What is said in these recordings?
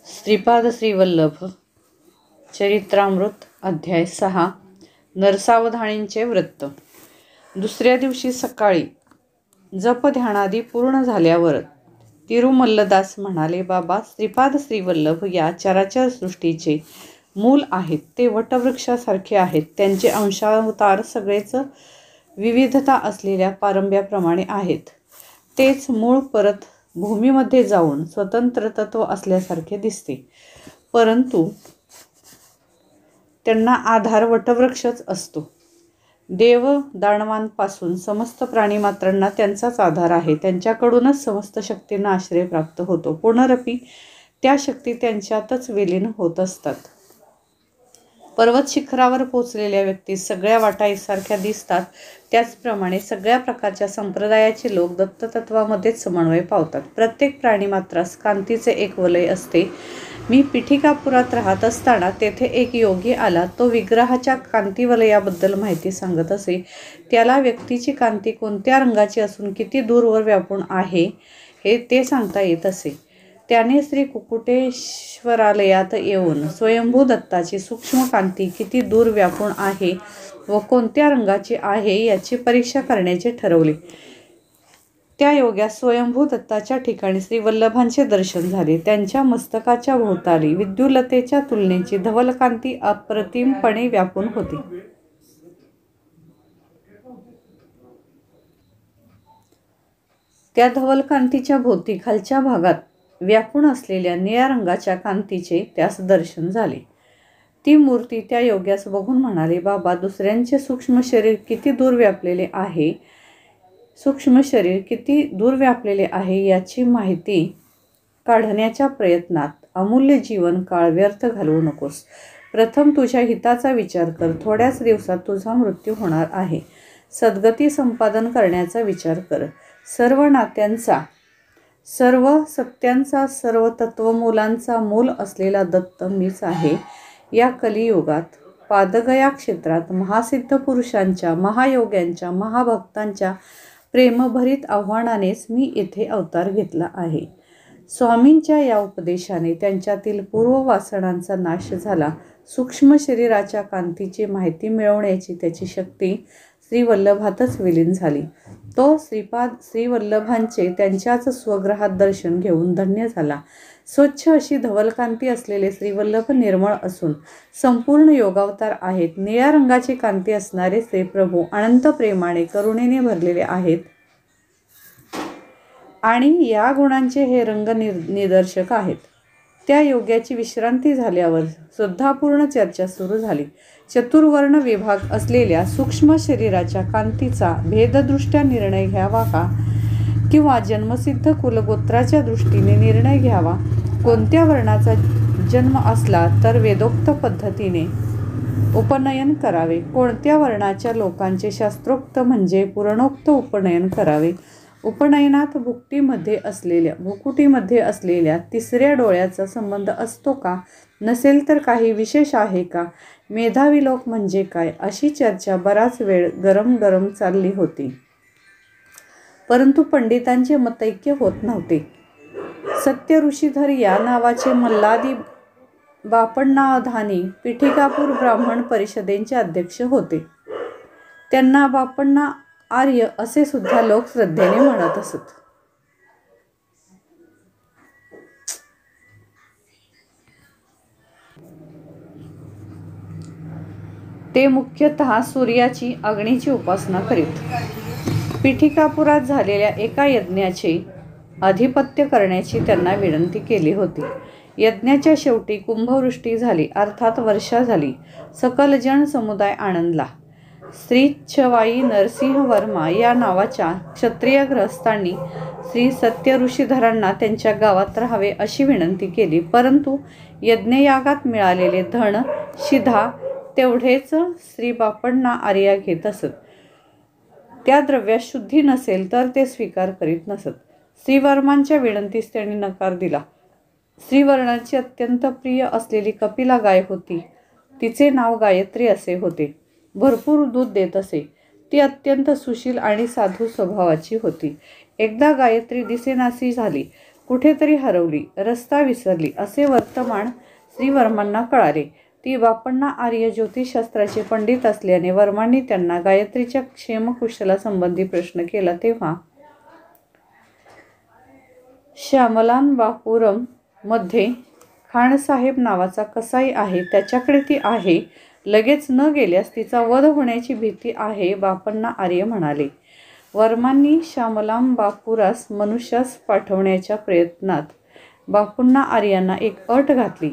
श्रीपाद श्रीवल्लभ चरित्रामृत अध्याय 6 नरसावधानींचे व्रत। दुसऱ्या दिवशी सकाळी जप ध्यानादी पूर्ण झाल्यावर तिरुमल्लदास म्हणाले, बाबा, श्रीपाद श्रीवल्लभ या चराचर सृष्टीचे मूल आहेत. ते वटवृक्षासारखे आहेत. त्यांचे अंशावतार सगळेच विविधता असलेल्या पारंब्याप्रमाणे आहेत. तेच मूळ परत भूमीमध्ये जाऊन स्वतंत्र तत्व असल्यासारखे दिसते, परंतु त्यांना आधार वटवृक्षच असतो. देव दानवांपासून समस्त प्राणीमात्रांना त्यांचाच आधार आहे. त्यांच्याकडूनच समस्त शक्तींना आश्रय प्राप्त होतो. पुनरपी त्या शक्ती त्यांच्यातच विलीन होत असतात. पर्वत शिखरावर पोचलेल्या व्यक्ती सगळ्या वाटा एकसारख्या दिसतात, त्याचप्रमाणे सगळ्या प्रकारच्या संप्रदायाचे लोक दत्ततत्वामध्येच समन्वय पावतात. प्रत्येक प्राणीमात्रास कांतीचे एक वलय असते. मी पिठिकापुरात राहत असताना तेथे एक योगी आला. तो विग्रहाच्या कांतीवलयाबद्दल माहिती सांगत असे. त्याला व्यक्तीची कांती कोणत्या रंगाची असून किती दूरवर व्यापून आहे हे ते सांगता येत असे. त्याने श्री कुकुटेश्वरालयात येऊन स्वयंभू दत्ताची सूक्ष्म कांती किती दूर व्यापून आहे व कोणत्या रंगाची आहे याची परीक्षा करण्याचे ठरवले. त्या योग्यास स्वयंभू दत्ताच्या ठिकाणी श्रीवल्लभांचे दर्शन झाले. त्यांच्या मस्तकाच्या भोवताली विद्युल्लतेच्या तुलनेची धवलकांती अप्रतिमपणे व्यापून होती. त्या धवलकांतीच्या भोवती खालच्या भागात व्यापून असलेल्या निळ्या रंगाच्या कांतीचे त्यास दर्शन झाले. ती मूर्ती त्या योग्यास बघून म्हणाले, बाबा, दुसऱ्यांचे सूक्ष्म शरीर किती दूर व्यापलेले आहे याची माहिती काढण्याच्या प्रयत्नात अमूल्य जीवन काळ व्यर्थ घालवू नकोस. प्रथम तुझ्या हिताचा विचार कर. थोड्याच दिवसात तुझा मृत्यू होणार आहे. सद्गती संपादन करण्याचा विचार कर. सर्व नात्यांचा, सर्व सत्यांचा, सर्व तत्वमूलांचा मूल असलेला दत्त मीच आहे. या कलियुगात पादगया क्षेत्रात महासिद्ध पुरुषांच्या, महायोग्यांच्या, महाभक्तांच्या प्रेमभरीत आव्हानानेच मी येथे अवतार घेतला आहे. स्वामींच्या या उपदेशाने त्यांच्यातील पूर्ववासनांचा नाश झाला. सूक्ष्म शरीराच्या कांतीची माहिती मिळवण्याची त्याची शक्ती श्रीवल्लभातच विलीन झाली. तो श्रीपाद श्रीवल्लभांचे त्यांच्याच स्वगृहात दर्शन घेऊन धन्य झाला. स्वच्छ अशी धवलकांती असलेले श्रीवल्लभ निर्मळ असून संपूर्ण योगावतार आहेत. निळ्या रंगाची कांती असणारे श्रीप्रभू अनंत प्रेमाने, करुणेने भरलेले आहेत आणि या गुणांचे हे रंग निदर्शक आहेत. त्या योग्याची विश्रांती झाल्यावर श्रद्धापूर्ण चर्चा सुरू झाली. चतुर्वर्ण विभाग असलेल्या सूक्ष्म शरीराच्या कांतीचा भेददृष्ट्या निर्णय घ्यावा का, किंवा जन्मसिद्ध कुलगोत्राच्या दृष्टीने निर्णय घ्यावा? कोणत्या वर्णाचा जन्म असला तर वेदोक्त पद्धतीने उपनयन करावे, कोणत्या वर्णाच्या लोकांचे शास्त्रोक्त म्हणजे पुराणोक्त उपनयन करावे? उपनयनात भुकुटीमध्ये असलेल्या तिसऱ्या डोळ्याचा संबंध असतो का, नसेल तर काही विशेष आहे का? मेधावी लोक म्हणजे काय? अशी चर्चा बराच वेळ गरम चालली होती, परंतु पंडितांचे मतैक्य होत नव्हते. सत्य ऋषीधर या नावाचे मल्लादी बापण्णावधानी पिठिकापूर ब्राह्मण परिषदेचे अध्यक्ष होते. त्यांना बापण्णा आर्य असे सुद्धा लोक श्रद्धेने म्हणत असत. ते मुख्यतः सूर्याची, अग्नीची उपासना करीत. पिठिकापुरात झालेल्या एका यज्ञाचे अधिपत्य करण्याची त्यांना विनंती केली होती. यज्ञाच्या शेवटी कुंभवृष्टी झाली, अर्थात वर्षा झाली. सकल जन समुदाय आनंदला. श्री छवाई नरसिंह वर्मा या नावाच्या क्षत्रिय गृहस्थांनी श्री सत्य ऋषीधरांना त्यांच्या गावात राहावे अशी विनंती केली, परंतु यज्ञयागात मिळालेले धन शिधा तेवढेच श्री बापण्णा आर्या घेत असत. त्या द्रव्यात शुद्धी नसेल तर ते स्वीकार करीत नसत. श्रीवर्मांच्या विनंतीस त्यांनी नकार दिला. श्रीवर्णाची अत्यंत प्रिय असलेली कपिला गाय होती. तिचे नाव गायत्री असे होते. भरपूर दूध देत असे. ती अत्यंत सुशील आणि साधू स्वभावाची होती. एकदा गायत्री दिसेनाशी झाली. कुठेतरी हरवली, रस्ता विसरली असे वर्तमान श्रीवर्मांना कळाले. ती बापण्णा आर्य ज्योतिषशास्त्राचे पंडित असल्याने वर्मांनी त्यांना गायत्रीच्या क्षेमकुशलासंबंधी प्रश्न केला तेव्हा श्यामलानबापुरम मध्ये खानसाहेब नावाचा कसाई आहे, त्याच्याकडे ती आहे. लगेच न गेल्यास तिचा वध होण्याची भीती आहे, बापण्णा आर्य म्हणाले. वर्मांनी श्यामलांबापुरास मनुष्यास पाठवण्याच्या प्रयत्नात बापण्णा आर्यांना एक अट घातली.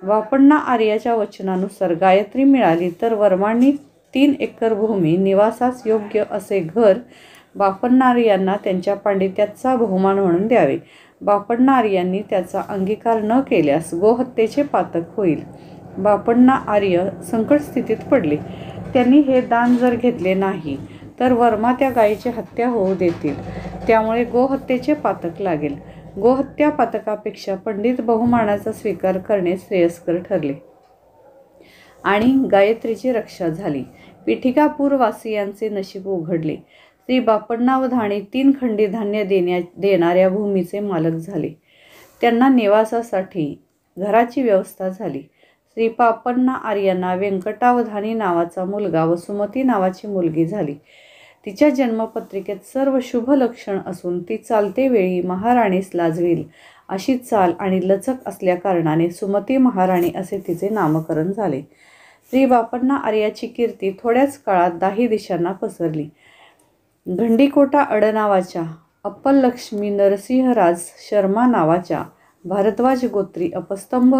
बापण्णा आर्याच्या वचनानुसार गायत्री मिळाली तर वर्मांनी 3 एकर भूमी, निवासास योग्य असे घर बापण्णा आर्यांना त्यांच्या पांडित्याचा बहुमान म्हणून द्यावे. बापण्णा आर्यांनी त्याचा अंगीकार न केल्यास गोहत्येचे पातक होईल. बापण्णा आर्य संकट स्थितीत पडले. त्यांनी हे दान जर घेतले नाही तर वर्मा त्या गायीची हत्या होऊ देतील, त्यामुळे गोहत्येचे पातक लागेल. गोहत्या पातकापेक्षा पंडित बहुमानाचा स्वीकार करणे श्रेयस्कर ठरले आणि गायत्रीची रक्षा झाली. पिठिकापूरवासियांचे नशीब उघडले. श्री बापण्णावधाणी 3 खंडी धान्य देणाऱ्या भूमीचे मालक झाले. त्यांना निवासासाठी घराची व्यवस्था झाली. श्री बापण्णा आर्यांना व्यंकटावधानी नावाचा मुलगा व सुमती नावाची मुलगी झाली. तिच्या जन्मपत्रिकेत सर्व शुभ लक्षण असून ती चालते वेळी महाराणीस लाजवेल अशी चाल आणि लचक असल्याकारणाने सुमती महाराणी असे तिचे नामकरण झाले. श्री बापण्णा आर्याची कीर्ती थोड्याच काळात 10 दिशांना पसरली. गंडीकोटा अडनावाच्या अप्पलक्ष्मी नरसिंहराज शर्मा नावाच्या भारद्वाज गोत्री अपस्तंभ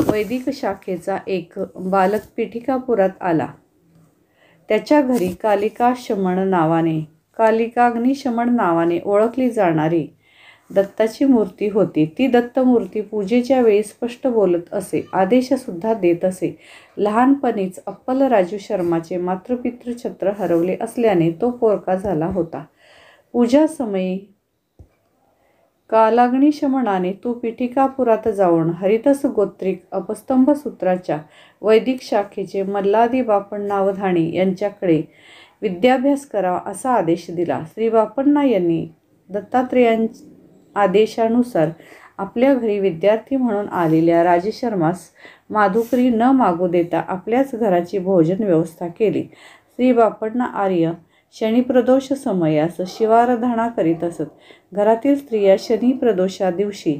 वैदिक शाखेचा एक बालक पिठिकापुरात आला. त्याच्या घरी कालिकाग्निशमन नावाने ओळखली जाणारी दत्ताची मूर्ती होती. ती दत्तमूर्ती पूजेच्या वेळी स्पष्ट बोलत असे, आदेशसुद्धा देत असे. लहानपणीच अप्पलराजू शर्माचे मातृपितृ छत्र हरवले असल्याने तो पोरका झाला होता. पूजासमयी कालाग्निशमनाने तू पिठिकापुरात जाऊन हरितस गोत्रिक अपस्तंभ सूत्राच्या वैदिक शाखेचे मल्लादी बापण्णावधाणी यांच्याकडे विद्याभ्यास करावा असा आदेश दिला. श्री बापण्णा यांनी दत्तात्रेयांच्या आदेशानुसार आपल्या घरी विद्यार्थी म्हणून आलेल्या राजशर्मास माधुकरी न मागू देता आपल्याच घराची भोजन व्यवस्था केली. श्री बापण्णा आर्य शनिप्रदोष समयास शिवाराधना करीत असत. घरातील स्त्रिया शनिप्रदोषा दिवशी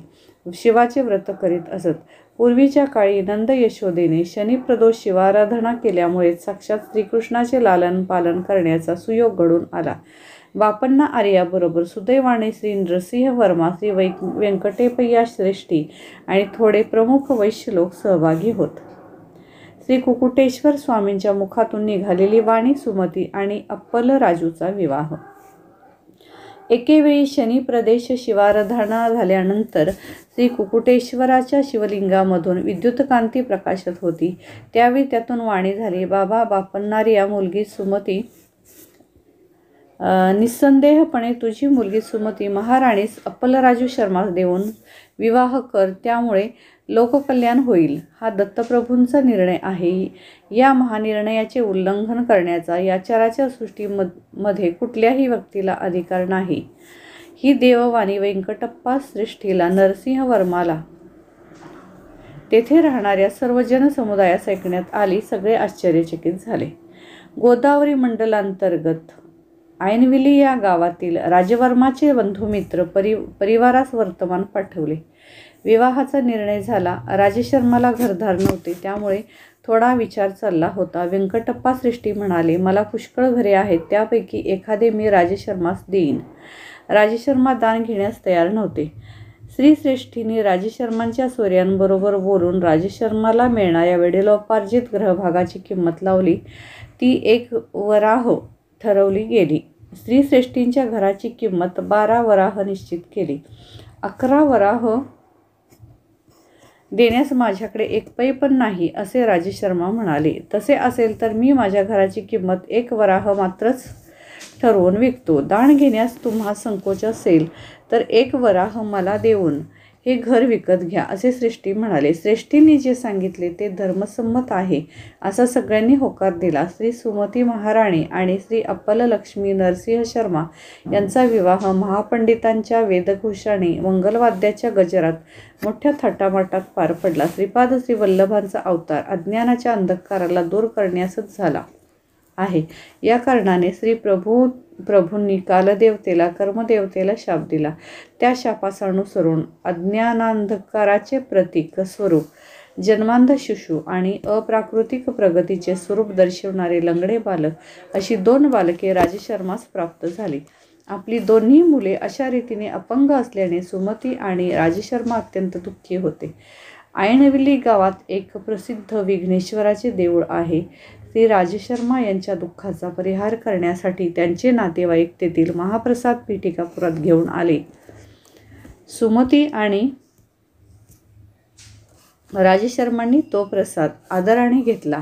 शिवाचे व्रत करीत असत. पूर्वीच्या काळी नंद यशोदेने शनिप्रदोष शिवाराधना केल्यामुळे साक्षात श्रीकृष्णाचे लालन पालन करण्याचा सुयोग घडून आला. बापण्णा आर्याबरोबर सुदैवाने श्री नरसिंह वर्मा, श्री व्यंकटेपय्या श्रेष्ठी आणि थोडे प्रमुख वैश्य लोक सहभागी होत. श्री कुकुटेश्वर स्वामींच्या मुखातून निघालेली वाणी सुमती आणि अप्पलराजूचा विवाह. एकेवेळी शनी प्रदेश शिवाराधना झाल्यानंतर श्री कुकुटेश्वराच्या शिवलिंगामधून विद्युतकांती प्रकाशत होती. त्यावेळी त्यातून वाणी झाली, बाबा बापण्णार्या, मुलगी सुमती निस्संदेहपणे तुझी मुलगी सुमती महाराणीस अप्पलराजू शर्मास देऊन विवाह कर, त्यामुळे लोककल्याण होईल. हा दत्तप्रभूंचा निर्णय आहे. या महानिर्णयाचे उल्लंघन करण्याचा या चराचर सृष्टीमध्ये कुठल्याही व्यक्तीला अधिकार नाही. ही देववाणी व्यंकटप्पा श्रेष्ठीला, नरसिंहवर्माला, तेथे राहणाऱ्या सर्व जनसमुदायास ऐकण्यात आली. सगळे आश्चर्यचकित झाले. गोदावरी मंडलांतर्गत ऐनविली या गावातील राजवर्माचे बंधुमित्र परिवारास वर्तमान पाठवले. विवाहाचा निर्णय झाला. राजशर्माला घरदार नव्हते, त्यामुळे थोडा विचार चालला होता. व्यंकटप्पा श्रेष्ठी म्हणाले, मला पुष्कळ घरे आहेत, त्यापैकी एखादे मी राजशर्मास देईन. राजशर्मा दान घेण्यास तयार नव्हते. श्रीश्रेष्ठींनी राजशर्मांच्या सोयऱ्यांबरोबर बोलून राजशर्माला मिळणाऱ्या वडिलोपार्जित ग्रहभागाची किंमत लावली. ती 1 वराह ठरवली गेली. श्रीश्रेष्ठींच्या घराची किंमत 12 वराह निश्चित केली. 11 वराह देण्यास माझ्याकडे 1 पै पण नाही, असे राजशर्मा म्हणाले. तसे असेल तर मी माझ्या घराची किंमत 1 वराह मात्रच ठरवून विकतो. दान घेण्यास तुम्हा संकोच असेल तर 1 वराह मला देऊन हे घर विकत घ्या असे श्रेष्ठी म्हणाले. श्रेष्ठींनी जे सांगितले ते धर्मसम्मत आहे असा सगळ्यांनी होकार दिला. श्री सुमती महाराणी आणि श्री अप्पललक्ष्मी नरसिंह शर्मा यांचा विवाह महापंडितांच्या वेदघोषाने मंगलवाद्याच्या गजरात मोठ्या थाटामाटात पार पडला. श्रीपाद श्री वल्लभांचा अवतार अज्ञानाच्या अंधकाराला दूर करण्यासच झाला आहे. या कारणाने श्री प्रभूंनी कालदेवतेला कर्मदेवतेला शाप दिला. त्या शापास अनुसरून अज्ञानांधकाराचे प्रतीक स्वरूप जन्मांध शिशु आणि अप्राकृतिक प्रगतीचे स्वरूप दर्शवणारे लंगडे बालक अशी 2 बालके राजशर्मास प्राप्त झाली. आपली दोन्ही मुले अशा रीतीने अपंग असल्याने सुमती आणि राजशर्मा अत्यंत दुःखी होते. ऐनविल्ली गावात एक प्रसिद्ध विघ्नेश्वराचे देऊळ आहे. श्री राजशर्मा यांच्या दुःखाचा परिहार करण्यासाठी त्यांचे नातेवाईक तेथील महाप्रसाद पीठिकापुरात घेऊन आले. सुमती आणि राजशर्मांनी तो प्रसाद आदराने घेतला.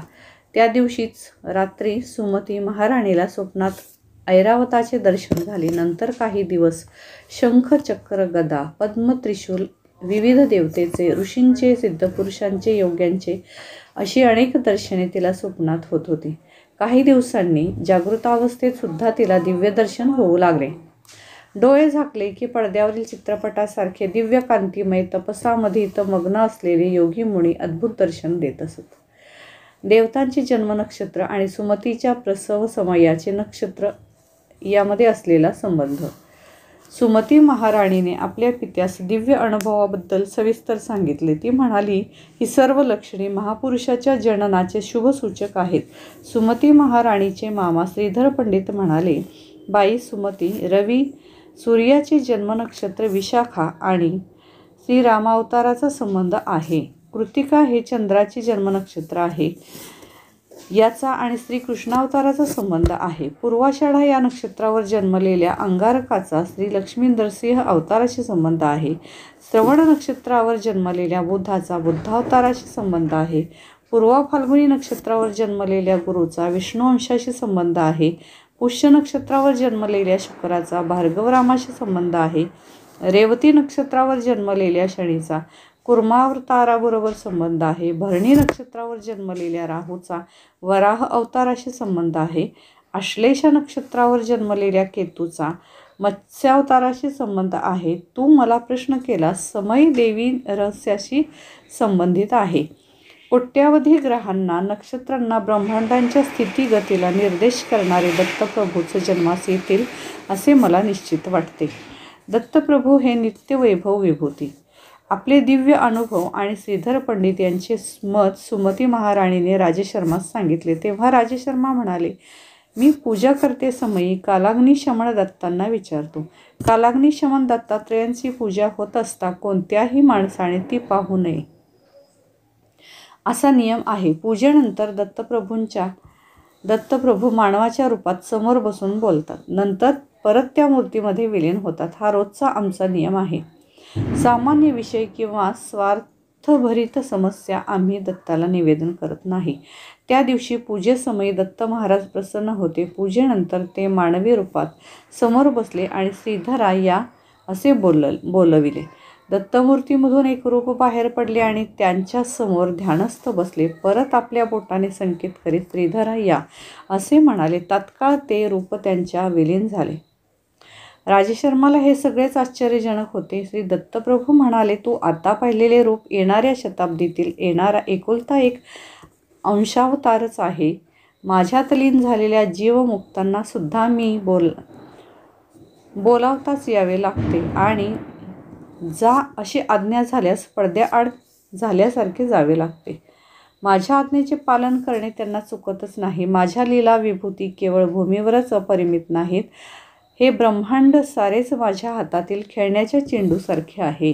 त्या दिवशीच रात्री सुमती महाराणीला स्वप्नात ऐरावताचे दर्शन झाले. नंतर काही दिवस शंख, चक्र, गदा, पद्म, त्रिशूल, विविध देवतेचे, ऋषींचे, सिद्धपुरुषांचे, योग्यांचे अशी अनेक दर्शने तिला स्वप्नात होत होती. काही दिवसांनी जागृतावस्थेत सुद्धा तिला दिव्य दर्शन होऊ लागले. डोळे झाकले की पडद्यावरील चित्रपटासारखे दिव्य कांतिमय तपसामध्ये मग्न असलेले योगी मुनी अद्भुत दर्शन देत असत. देवतांचे जन्म नक्षत्र आणि सुमतीच्या प्रसव समयाचे नक्षत्र यामध्ये असलेला संबंध. सुमती महाराणीने आपल्या पित्यास दिव्य अनुभवाबद्दल सविस्तर सांगितले. ती म्हणाली, ही सर्व लक्षणे महापुरुषाच्या जननाचे शुभसूचक आहेत. सुमती महाराणीचे मामा श्रीधर पंडित म्हणाले, बाई सुमती, रवी सूर्याचे जन्मनक्षत्र विशाखा आणि श्रीरामावताराचा संबंध आहे. कृतिका हे चंद्राचे जन्मनक्षत्र आहे, याचा आणि श्रीकृष्णावताराचा संबंध आहे. पूर्वाषाढा या नक्षत्रावर जन्मलेल्या अंगारकाचा श्री लक्ष्मी नरसिंह अवताराशी संबंध आहे. श्रवण नक्षत्रावर जन्मलेल्या बुधाचा बुद्धावताराशी संबंध आहे. पूर्वा फाल्गुनी नक्षत्रावर जन्मलेल्या गुरुचा विष्णू अंशाशी संबंध आहे. पुष्य नक्षत्रावर जन्मलेल्या शुक्राचा भार्गवरामाशी संबंध आहे. रेवती नक्षत्रावर जन्मलेल्या शनीचा कुर्मावताराबरोबर संबंध आहे. भरणी नक्षत्रावर जन्मलेल्या राहूचा वराह अवताराशी संबंध आहे. आश्लेषा नक्षत्रावर जन्मलेल्या केतूचा मत्स्यावताराशी संबंध आहे. तू मला प्रश्न केला, समय देवी रहस्याशी संबंधित आहे. कोट्यावधी ग्रहांना, नक्षत्रांना, ब्रह्मांडांच्या स्थितीगतीला निर्देश करणारे दत्तप्रभूचे जन्मास येतील असे मला निश्चित वाटते. दत्तप्रभू हे नित्य वैभव विभूती. आपले दिव्य अनुभव आणि श्रीधर पंडित यांचे मत सुमती महाराणीने राजशर्मास सांगितले. तेव्हा राजशर्मा म्हणाले, मी पूजा करते समयी कालाग्नी शमन दत्तांना विचारतो. कालाग्नी शमन दत्तात्रयांची पूजा होत असता कोणत्याही माणसाने ती पाहू नये असा नियम आहे. पूजेनंतर दत्तप्रभू मानवाच्या रूपात समोर बसून बोलतात, नंतर परत त्या मूर्तीमध्ये विलीन होतात. हा रोजचा आमचा नियम आहे. सामान्य विषय किंवा स्वार्थभरित समस्या आम्ही दत्ताला निवेदन करत नाही. त्या दिवशी पूजेसमयी दत्त महाराज प्रसन्न होते. पूजेनंतर ते मानवी रूपात समोर बसले आणि श्रीधरा या असे बोलविले. दत्तमूर्तीमधून एक रूप बाहेर पडले आणि त्यांच्या समोर ध्यानस्थ बसले. परत आपल्या बोटाने संकेत करीत श्रीधरा या असे म्हणाले. तात्काळ ते रूप त्यांच्या विलीन झाले. राजशर्माला हे सगळेच आश्चर्यजनक होते. श्री दत्तप्रभू म्हणाले, तू आता पाहिलेले रूप येणाऱ्या शताब्दीतील येणारा एकुलता एक अंशावतारच आहे. माझ्यात लीन झालेल्या जीवमुक्तांना सुद्धा मी बोलावताच यावे लागते आणि जा अशी आज्ञा झाल्यास पडद्याआड झाल्यासारखे जावे लागते. माझ्या आज्ञेचे पालन करणे त्यांना चुकतच नाही. माझ्या लीला विभूती केवळ भूमीवरच अपरिमित नाहीत. हे ब्रह्मांड सारेच माझ्या हातातील खेळण्याच्या चेंडूसारखे आहे.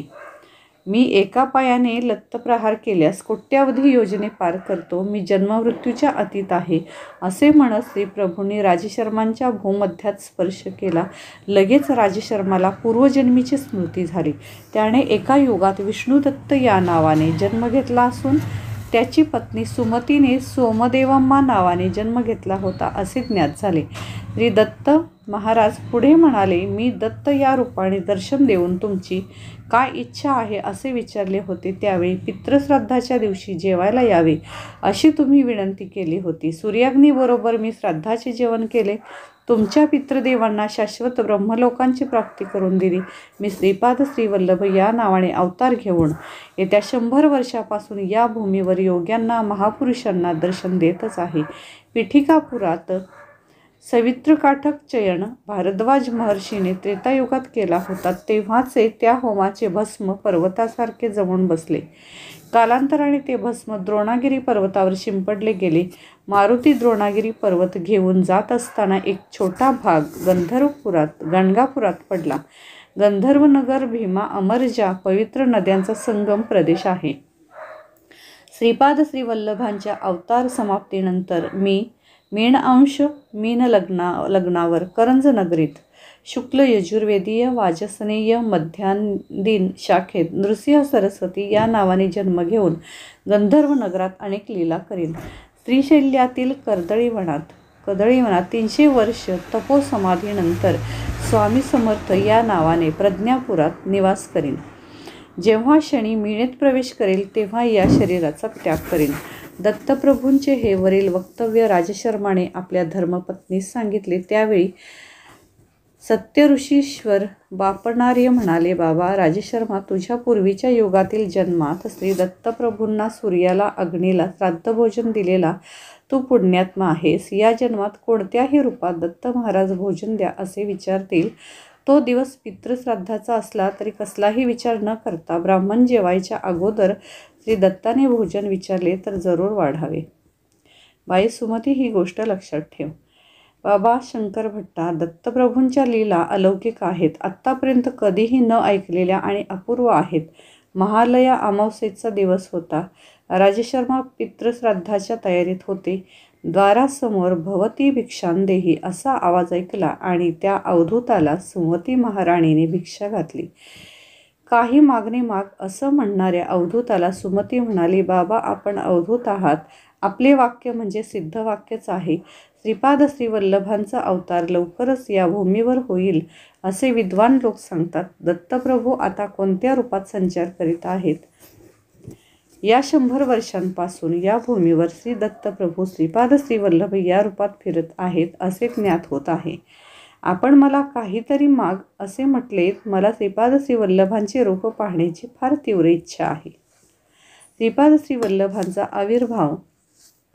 मी एका पायाने लत्तप्रहार केल्यास कोट्यावधी योजने पार करतो. मी जन्ममृत्यूच्या अतीत आहे असे म्हणत श्रीप्रभूंनी राजशर्मांच्या भूमध्यात स्पर्श केला. लगेच राजशर्माला पूर्वजन्मीची स्मृती झाली. त्याने एका युगात विष्णुदत्त या नावाने जन्म घेतला असून त्याची पत्नी सुमतीने सोमदेवम्मा नावाने जन्म घेतला होता असे ज्ञात झाले. श्री दत्त महाराज पुढे म्हणाले, मी दत्त या रूपाने दर्शन देऊन तुमची काय इच्छा आहे असे विचारले होते. त्यावेळी पितृश्राद्धाच्या दिवशी जेवायला यावे अशी तुम्ही विनंती केली होती. सूर्याग्नीबरोबर मी श्राद्धाचे जेवण केले. तुमच्या पितृदेवांना शाश्वत ब्रह्मलोकांची प्राप्ती करून दिली. मी श्रीपाद श्रीवल्लभ या नावाने अवतार घेऊन येत्या 100 वर्षापासून या भूमीवर योग्यांना महापुरुषांना दर्शन देतच आहे. पिठिकापुरात सवित्रकाठक चयन भारद्वाज महर्षीने त्रेतायुगात केला होता. तेव्हाचे त्या होमाचे भस्म पर्वतासारखे जमून बसले. कालांतराने ते भस्म द्रोणागिरी पर्वतावर शिंपडले गेले. मारुती द्रोणागिरी पर्वत घेऊन जात असताना एक छोटा भाग गणगापुरात पडला. गंधर्वनगर, भीमा, अमरजा पवित्र नद्यांचा संगम प्रदेश आहे. श्रीपाद श्रीवल्लभांच्या अवतार समाप्तीनंतर मीन अंश मीन लग्नावर करंज नगरीत शुक्ल यजुर्वेदीय वाजसनेय मध्यान्ह शाखेत नृसिंह सरस्वती या नावाने जन्म घेऊन गंधर्व नगरात अनेक लीला करीन. श्रीशैल्यातील कदळीवनात 300 वर्ष तपोसमाधीनंतर स्वामी समर्थ या नावाने प्रज्ञापुरात निवास करीन. जेव्हा शनी मीनेत प्रवेश करेल तेव्हा या शरीराचा त्याग करीन. दत्तप्रभूंचे हे वरील वक्तव्य राजशर्माने आपल्या धर्मपत्नीस सांगितले. त्यावेळी सत्यऋषीश्वर बापणार्य म्हणाले, बाबा राजशर्मा, तुझ्या पूर्वीच्या युगातील जन्मात श्री दत्तप्रभूंना सूर्याला अग्नीला श्राद्धभोजन दिलेला तू पुण्यात्मा आहेस. या जन्मात कोणत्याही रूपात दत्त महाराज भोजन द्या असे विचारतील. तो दिवस पितृश्राद्धाचा असला तरी कसलाही विचार न करता ब्राह्मण जेवायच्या अगोदर श्री दत्ताने भोजन विचारले तर जरूर वाढावे. बाई सुमती, ही गोष्ट लक्षात ठेव. बाबा शंकर भट्टा, दत्तप्रभूंच्या लीला अलौकिक आहेत. आत्तापर्यंत कधीही न ऐकलेल्या आणि अपूर्व आहेत. महालया अमावस्येचा दिवस होता. राजशर्मा पितृश्राद्धाच्या तयारीत होते. द्वारासमोर भवती भिक्षांदेही असा आवाज ऐकला आणि त्या अवधूताला सुमती महाराणीने भिक्षा घातली. काही मागणे माग असं म्हणणाऱ्या अवधूताला सुमती म्हणाली, बाबा आपण अवधूत आहात. आपले वाक्य म्हणजे सिद्ध वाक्यच आहे. श्रीपाद श्रीवल्लभांचा अवतार लवकरच या भूमीवर होईल असे विद्वान लोक सांगतात. दत्तप्रभू आता कोणत्या रूपात संचार करीत आहेत? या 100 वर्षांपासून या भूमीवर श्री दत्तप्रभू श्रीपाद श्रीवल्लभ या रूपात फिरत आहेत असे ज्ञात होत आहे. आपण मला काहीतरी माग असे म्हटले. मला श्रीपाद श्रीवल्लभांचे रूप पाहण्याची फार तीव्र इच्छा आहे. श्रीपाद श्रीवल्लभांचा आविर्भाव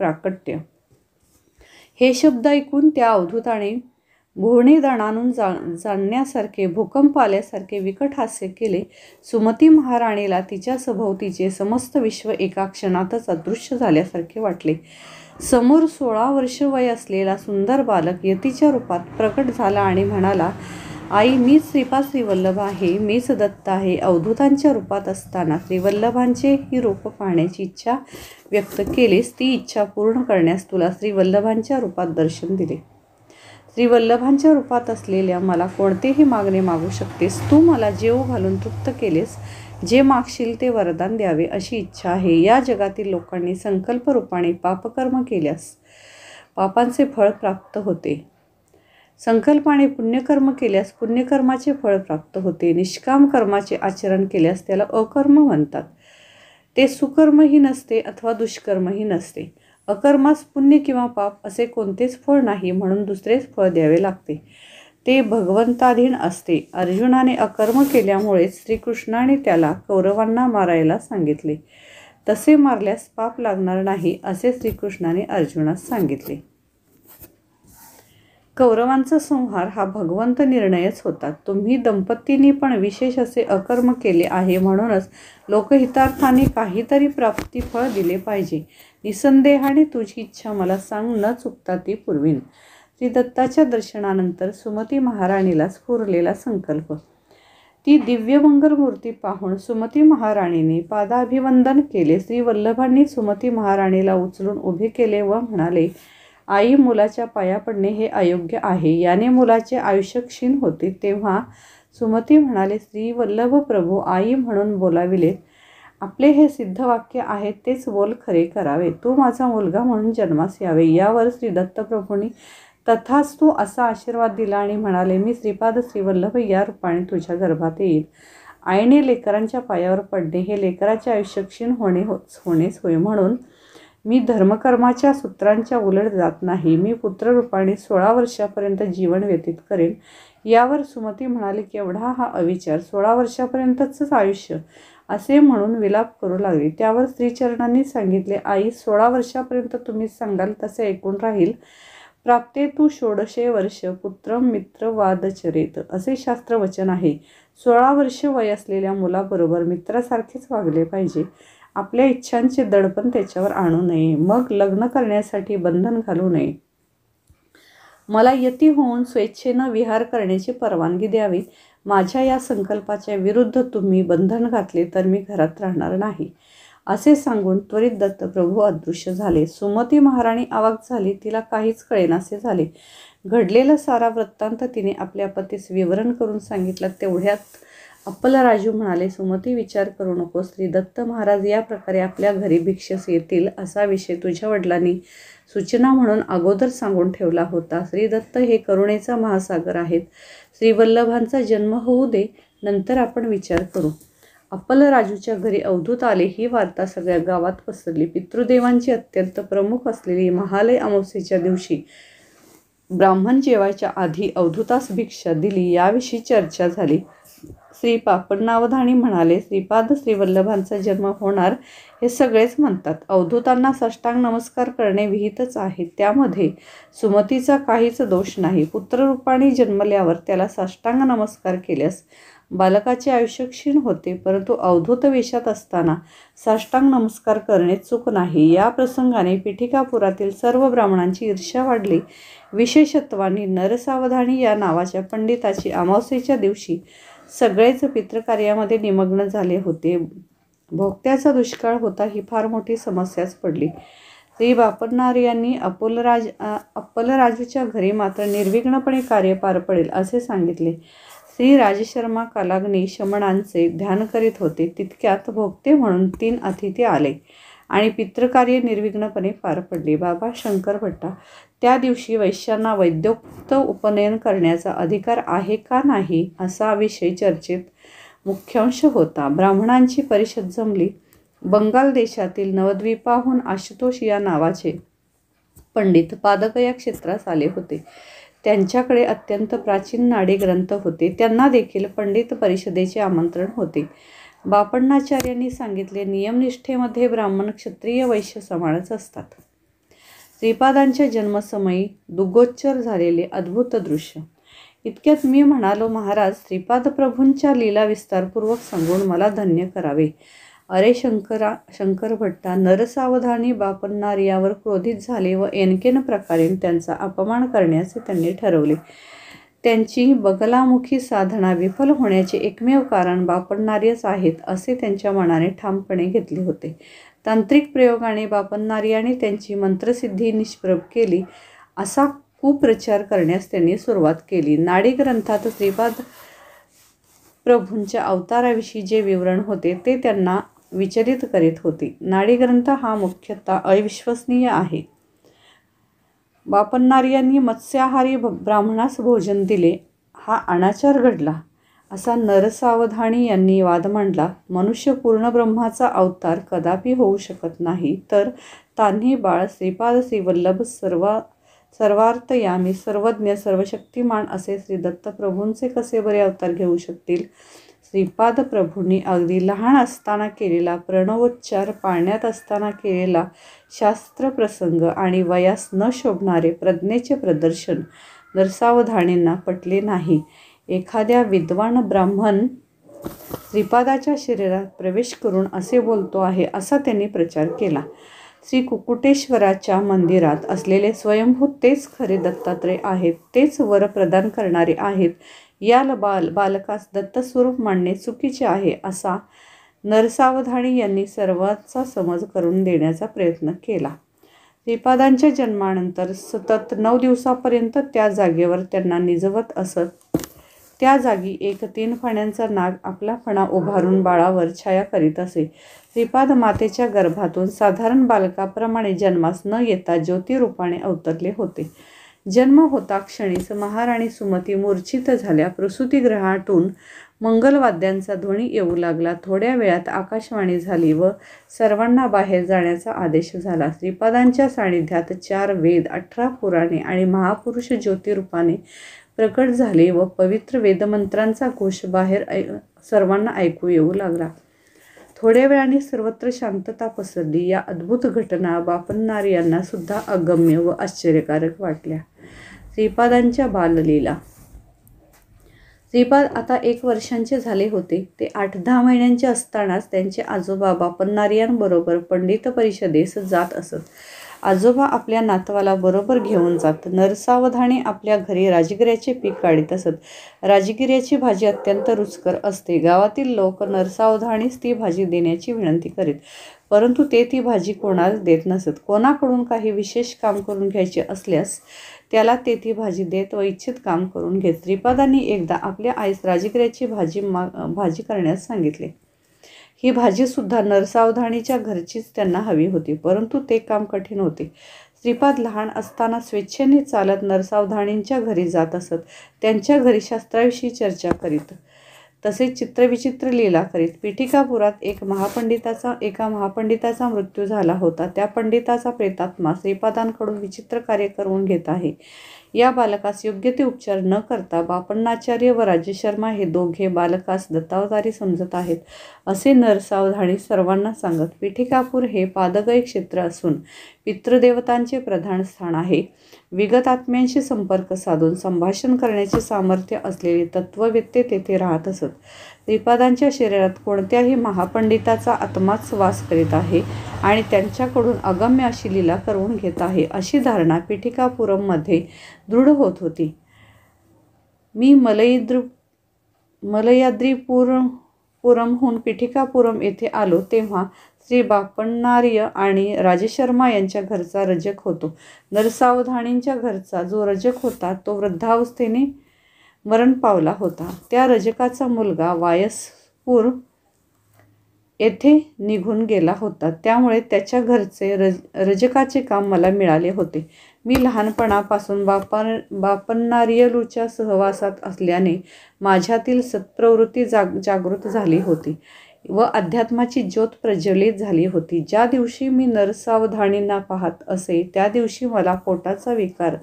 प्राकट्य. हे शब्द ऐकून त्या अवधूताने घोणे दणानून जाणण्यासारखे भूकंप आल्यासारखे विकट हास्य केले. सुमती महाराणीला तिच्या सभोवतीचे समस्त विश्व एका क्षणातच अदृश्य झाल्यासारखे वाटले. समोर 16 वर्ष वय असलेला सुंदर बालक यतीच्या रूपात प्रकट झाला आणि म्हणाला, आई मीच श्रीपाद श्रीवल्लभ आहे, मीच दत्त आहे. अवधूतांच्या रूपात असताना श्रीवल्लभांचे ही रूप पाहण्याची इच्छा व्यक्त केलीस. ती इच्छा पूर्ण करण्यास तुला श्रीवल्लभांच्या रूपात दर्शन दिले. श्रीवल्लभांच्या रूपात असलेल्या मला कोणतेही मागणे मागू शकतेस. तू मला जेव घालून तृप्त केलेस. जे मागशील ते वरदान द्यावे अशी इच्छा आहे. या जगातील लोकांनी संकल्प रूपाने पापकर्म केल्यास पापांचे फळ प्राप्त होते. संकल्पाने पुण्यकर्म केल्यास पुण्यकर्माचे फळ प्राप्त होते. निष्काम कर्माचे आचरण केल्यास त्याला अकर्म म्हणतात. ते सुकर्मही नसते अथवा दुष्कर्मही नसते. अकर्मास पुण्य किंवा पाप असे कोणतेच फळ नाही, म्हणून दुसरेच फळ द्यावे लागते. ते भगवंताधीन असते. अर्जुनाने अकर्म केल्यामुळेच श्रीकृष्णाने त्याला कौरवांना मारायला सांगितले. तसे मारल्यास पाप लागणार नाही असे श्रीकृष्णाने अर्जुनास सांगितले. कौरवांचा संहार हा भगवंत निर्णयच होता. तुम्ही दंपतींनी पण विशेष असे अकर्म केले आहे, म्हणूनच लोकहितार्थाने काहीतरी प्राप्तिफळ दिले पाहिजे. निसंदेहाने तुझी इच्छा मला सांग, न चुकता ती पुरवीन. श्री दत्ताच्या दर्शनानंतर सुमती महाराणीला स्फुरलेला संकल्प. ती दिव्यमंगल मूर्ती पाहून सुमती महाराणीने पादाभिवंदन केले. श्री वल्लभांनी सुमती महाराणीला उचलून उभे केले व म्हणाले, आई मुलाच्या पाया पडणे हे अयोग्य आहे. याने मुलाचे आयुष्य क्षीण होते. तेव्हा सुमती म्हणाले, श्री वल्लभ प्रभू आई म्हणून बोलाविले आपले हे सिद्ध वाक्य आहे तेच बोल खरे करावे. तू माझा मुलगा म्हणून जन्मास यावे. यावर श्री दत्तप्रभूंनी तथास्तु असा आशीर्वाद दिला आणि म्हणाले, मी श्रीपाद श्रीवल्लभ या रूपाने तुझ्या गर्भात येईल. आईने लेकरांच्या पायावर पडणे हे लेकराचे आयुष्य क्षीण होणेच होय. म्हणून मी धर्मकर्माच्या सूत्रांच्या उलट जात नाही. मी पुत्ररूपाने 16 वर्षापर्यंत जीवन व्यतीत करेन. यावर सुमती म्हणाली, केवढा हा अविचार, 16 वर्षापर्यंतच आयुष्य, असे म्हणून विलाप करू लागली. त्यावर श्रीचरणांनी सांगितले, आई, 16 वर्षापर्यंत तुम्ही सांगाल तसे ऐकून राहील. प्राप्ते तू 16 वर्ष पुत्रम मित्र वादचरेत, असे शास्त्रवचन आहे. 16 वर्ष वय असलेल्या मुलाबरोबर मित्रासारखेच वागले पाहिजे. आपल्या इच्छांचे दडपण त्याच्यावर आणू नये. मग लग्न करण्यासाठी बंधन घालू नये. मला यती होऊन स्वेच्छेनं विहार करण्याची परवानगी द्यावी. माझ्या या संकल्पाच्या विरुद्ध तुम्ही बंधन घातले तर मी घरात राहणार नाही, असे सांगून त्वरित दत्तप्रभू अदृश्य झाले. सुमती महाराणी अवाक झाली. तिला काहीच कळेनासे झाले. घडलेला सारा वृत्तांत तिने आपल्या पतीस विवरण करून सांगितला. तेवढ्यात अप्पलराजू म्हणाले, सुमती, विचार करू नको. श्री दत्त महाराज या प्रकारे आपल्या घरी भिक्षेस येतील असा विषय तुझ्या वडिलांनी सूचना म्हणून अगोदर सांगून ठेवला होता. श्री दत्त हे करुणेचा महासागर आहेत. श्रीवल्लभांचा जन्म होऊ दे, नंतर आपण विचार करू. अप्पलराजूच्या घरी अवधूत आले ही वार्ता सगळ्या गावात पसरली. पितृदेवांची अत्यंत प्रमुख असलेली महालय अमावस्येच्या दिवशी ब्राह्मण जेवायच्या आधी अवधूतास भिक्षा दिली याविषयी चर्चा झाली. श्री पापण्णावधानी म्हणाले, श्रीपाद श्रीवल्लभांचा जन्म होणार हे सगळेच म्हणतात. अवधूतांना साष्टांग नमस्कार करणे विहितच आहे. त्यामध्ये सुमतीचा काहीच दोष नाही. पुत्ररूपाने जन्मल्यावर त्याला साष्टांग नमस्कार केल्यास बालकाचे आयुष्य क्षीण होते, परंतु अवधूत वेशात असताना साष्टांग नमस्कार करणे चूक नाही. या प्रसंगाने पिठिकापुरातील सर्व ब्राह्मणांची ईर्ष्या वाढली. विशेषत्वाने नरसावधानी या नावाच्या पंडिताची अमावस्येच्या दिवशी सगळेच पितृकार्यामध्ये निमग्न झाले होते. भोगत्याचा दुष्काळ होता ही फार मोठी समस्याच पडली. श्री बापन्नार यांनी अप्पलराजूच्या घरी मात्र निर्विघ्नपणे कार्य पार पडेल असे सांगितले. श्री राजशर्मा कालाग्नी शमनांचे ध्यान करीत होते. तितक्यात भोगते म्हणून 3 अतिथी आले आणि पितृकार्य निर्विघ्नपणे पार पडले. बाबा शंकर भट्टा, त्या दिवशी वैश्यांना वैद्योक्त उपनयन करण्याचा अधिकार आहे का नाही असा विषय चर्चेत मुख्यांश होता. ब्राह्मणांची परिषद जमली. बंगाल देशातील नवद्वीपाहून आशुतोष या नावाचे पंडित पादक या क्षेत्रास आले होते. त्यांच्याकडे अत्यंत प्राचीन नाडी ग्रंथ होते. त्यांना देखील पंडित परिषदेचे आमंत्रण होते. बापण्णाचार्यांनी सांगितले, नियमनिष्ठेमध्ये ब्राह्मण क्षत्रिय वैश्य समानच असतात. श्रीपादांच्या जन्मसमयी दुग्गोच्चर झालेले अद्भुत दृश्य. इतक्यात मी म्हणालो, महाराज, श्रीपाद प्रभूंच्या लीला विस्तारपूर्वक सांगून मला धन्य करावे. अरे शंकर भट्टा, नरसावधानी बापन्नार यावर क्रोधित झाले व एनकेन प्रकारे त्यांचा अपमान करण्याचे त्यांनी ठरवले. त्यांची बगलामुखी साधना विफल होण्याचे एकमेव कारण बापण्णार्यच आहेत असे त्यांच्या मनाने ठामपणे घेतले होते. तांत्रिक प्रयोगाने बापण्णार्याने त्यांची मंत्रसिद्धी निष्प्रभ केली असा कुप्रचार करण्यास त्यांनी सुरुवात केली. नाडी ग्रंथात श्रीपाद प्रभूंच्या अवताराविषयी जे विवरण होते ते त्यांना विचलित करीत होते. नाडी ग्रंथ हा मुख्यतः अविश्वसनीय आहे. बापण्णार्यांनी मत्स्याहारी ब्राह्मणास भोजन दिले हा अनाचार घडला असा नरसावधानी यांनी वाद मांडला. मनुष्य पूर्ण ब्रह्माचा अवतार कदापि होऊ शकत नाही, तर तान्ही बाळ श्रीपाद श्रीवल्लभ सर्वार्थयामी सर्वज्ञ सर्वशक्तिमान असे श्री दत्तप्रभूंचे कसे बरे अवतार घेऊ शकतील. श्रीपाद प्रभूंनी अगदी लहान असताना केलेला प्रणवोच्चार, पाळण्यात असताना केलेला शास्त्रप्रसंग आणि वयास न शोभणारे प्रज्ञेचे प्रदर्शन नरसावधानींना पटले नाही. एखाद्या विद्वान ब्राह्मण श्रीपादाच्या शरीरात प्रवेश करून असे बोलतो आहे असा त्यांनी प्रचार केला. श्री कुकुटेश्वराच्या मंदिरात असलेले स्वयंभू तेच खरे दत्तात्रय आहेत, तेच वर प्रदान करणारे आहेत. याला बालकास दत्तस्वरूप मानणे चुकीचे आहे असा नरसावधानी यांनी सर्वांचा समज करून देण्याचा प्रयत्न केला. श्रीपादांच्या जन्मानंतर सतत 9 दिवसापर्यंत त्या जागेवर त्यांना निजवत असत. त्या जागी एक 3 फाण्यांचा नाग आपला फणा उभारून बाळावर छाया करीत असे. श्रीपाद मातेच्या गर्भातून साधारण बालकाप्रमाणे जन्मास न येता ज्योतिरूपाने अवतरले होते. जन्म होता क्षणीच महाराणी सुमती मूर्छित झाल्या. प्रसूतिगृहातून मंगलवाद्यांचा ध्वनी येऊ लागला. थोड्या वेळात आकाशवाणी झाली व सर्वांना बाहेर जाण्याचा आदेश झाला. श्रीपादांच्या सानिध्यात 4 वेद, 18 पुराणे आणि महापुरुष ज्योतिरूपाने प्रकट झाले व पवित्र वेदमंत्रांचा घोष बाहेर सर्वांना ऐकू येऊ लागला. थोड्या वेळाने सर्वत्र शांतता पसरली. या अद्भुत घटना बापन्नारियांना सुद्धा अगम्य व आश्चर्यकारक वाटल्या. श्रीपादांच्या बाललीला. श्रीपाद आता 1 वर्षांचे झाले होते. ते 8-10 महिन्यांचे असतानाच त्यांचे आजोबा बापन्नारियांबरोबर पंडित परिषदेस जात असत. आजोबा आपल्या नातवाला बरोबर घेऊन जात. नरसावधानी आपल्या घरी राजगिऱ्याचे पीक काढीत असत. राजगिऱ्याची भाजी अत्यंत रुचकर असते. गावातील लोक नरसावधानीस ती भाजी देण्याची विनंती करीत, परंतु ते ती भाजी कोणाला देत नसत. कोणाकडून काही विशेष काम करून घ्यायचे असल्यास त्याला ते ती भाजी देत व इच्छित काम करून घेत. श्रीपादांनी एकदा आपल्या आईस राजगिऱ्याची भाजी करण्यास सांगितले. ही भाजीसुद्धा नरसावधानीच्या घरचीच त्यांना हवी होती, परंतु ते काम कठीण होते. श्रीपाद लहान असताना स्वेच्छेने चालत नरसावधानींच्या घरी जात असत. त्यांच्या घरी शास्त्राविषयी चर्चा करीत, तसेच चित्रविचित्र लीला करीत. पिठिकापुरात एका महापंडिताचा मृत्यू झाला होता. त्या पंडिताचा प्रेतात्मा श्रीपादांकडून विचित्र कार्य करून घेत आहे. या बालकास योग्य ते उपचार न करता बापण्णाचार्य व राजशर्मा हे दोघे बालकास दत्तावतारी समजत आहेत, असे नरसावधानी सर्वांना सांगत. पिठिकापूर हे पादगय क्षेत्र असून पितृदेवतांचे प्रधान स्थान आहे. विगत आत्म्यांशी संपर्क साधून संभाषण करण्याचे सामर्थ्य असलेले तत्ववेत्ते तेथे राहत असत. श्रीपादांच्या शरीरात कोणत्याही महापंडिताचा आत्माच वास करीत आहे आणि त्यांच्याकडून अगम्य अशी लीला करून घेत आहे, अशी धारणा पिठिकापुरममध्ये दृढ होत होती. मी मलयाद्रीपुरमहून पिठिकापुरम येथे आलो तेव्हा श्री बापण्णार्य आणि राजशर्मा यांच्या घरचा रजक होतो. नरसावधानींच्या घरचा जो रजक होता तो वृद्धावस्थेने मरण पावला होता. त्या रजकाचा मुलगा वायसपूर येथे निघून गेला होता, त्यामुळे त्याच्या घरचे रजकाचे काम मला मिळाले होते. मी लहानपणापासून बापन्नार्यलूच्या सहवासात असल्याने माझ्यातील सत्प्रवृत्ती जागृत झाली होती व अध्यात्माची ज्योत प्रज्वलित झाली होती. ज्या दिवशी मी नरसावधानींना पाहत असे त्या दिवशी मला पोटाचा विकार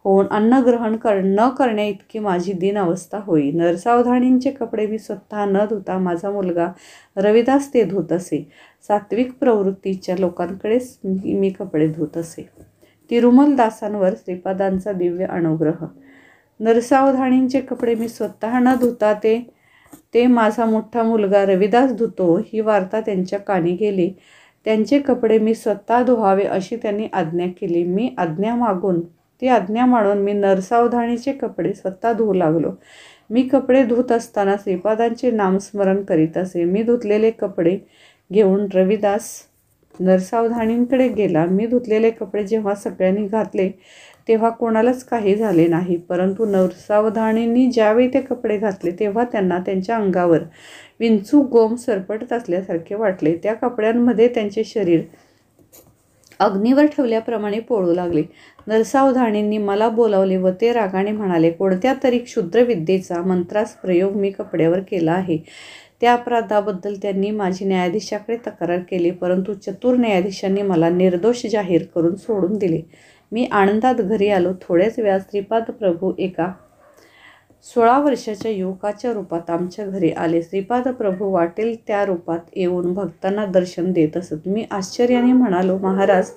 होऊन अन्न ग्रहण न करण्या इतकी माझी दीन अवस्था होई. नरसावधानींचे कपडे मी स्वतः न धुता माझा मुलगा रविदास ते धुत असे. सात्विक प्रवृत्तीच्या लोकांकडेच मी कपडे धुत असे. तिरुमल दासांवर श्रीपादांचा दिव्य अनुग्रह. नरसावधानींचे कपडे मी स्वतः न धुता ते माझा मोठा मुलगा रविदास धुतो, ही वार्ता त्यांच्या कानी गेली. त्यांचे कपडे मी स्वतः धुवावे अशी त्यांनी आज्ञा केली. ती आज्ञा मानून मी नरसावधानीचे कपडे स्वतः धुवू लागलो. मी कपडे धुत असताना श्रीपादांचे नामस्मरण करीत असे. मी धुतलेले कपडे घेऊन रविदास नरसावधानींकडे गेला. मी धुतलेले कपडे जेव्हा सगळ्यांनी घातले तेव्हा कोणालाच काही झाले नाही, परंतु नरसावधानींनी ज्यावेळी ते कपडे घातले तेव्हा त्यांना त्यांच्या अंगावर विंचू गोम सरपटत असल्यासारखे वाटले. त्या कपड्यांमध्ये त्यांचे शरीर अग्नीवर ठेवल्याप्रमाणे पोळू लागले. नरसावधानींनी मला बोलावले व ते रागाने म्हणाले, कोणत्या तरी क्षुद्र विद्येचा मंत्रास प्रयोग मी कपड्यावर केला आहे. त्या अपराधाबद्दल त्यांनी माझी न्यायाधीशाकडे तक्रार केली, परंतु चतुर न्यायाधीशांनी मला निर्दोष जाहीर करून सोडून दिले. मी आनंदात घरी आलो. थोड्याच वेळात श्रीपाद प्रभू एका 16 वर्षाच्या युवकाच्या रूपात आमच्या घरी आले. श्रीपाद प्रभू वाटेल त्या रूपात येऊन भक्तांना दर्शन देत असत. मी आश्चर्याने म्हणालो, महाराज,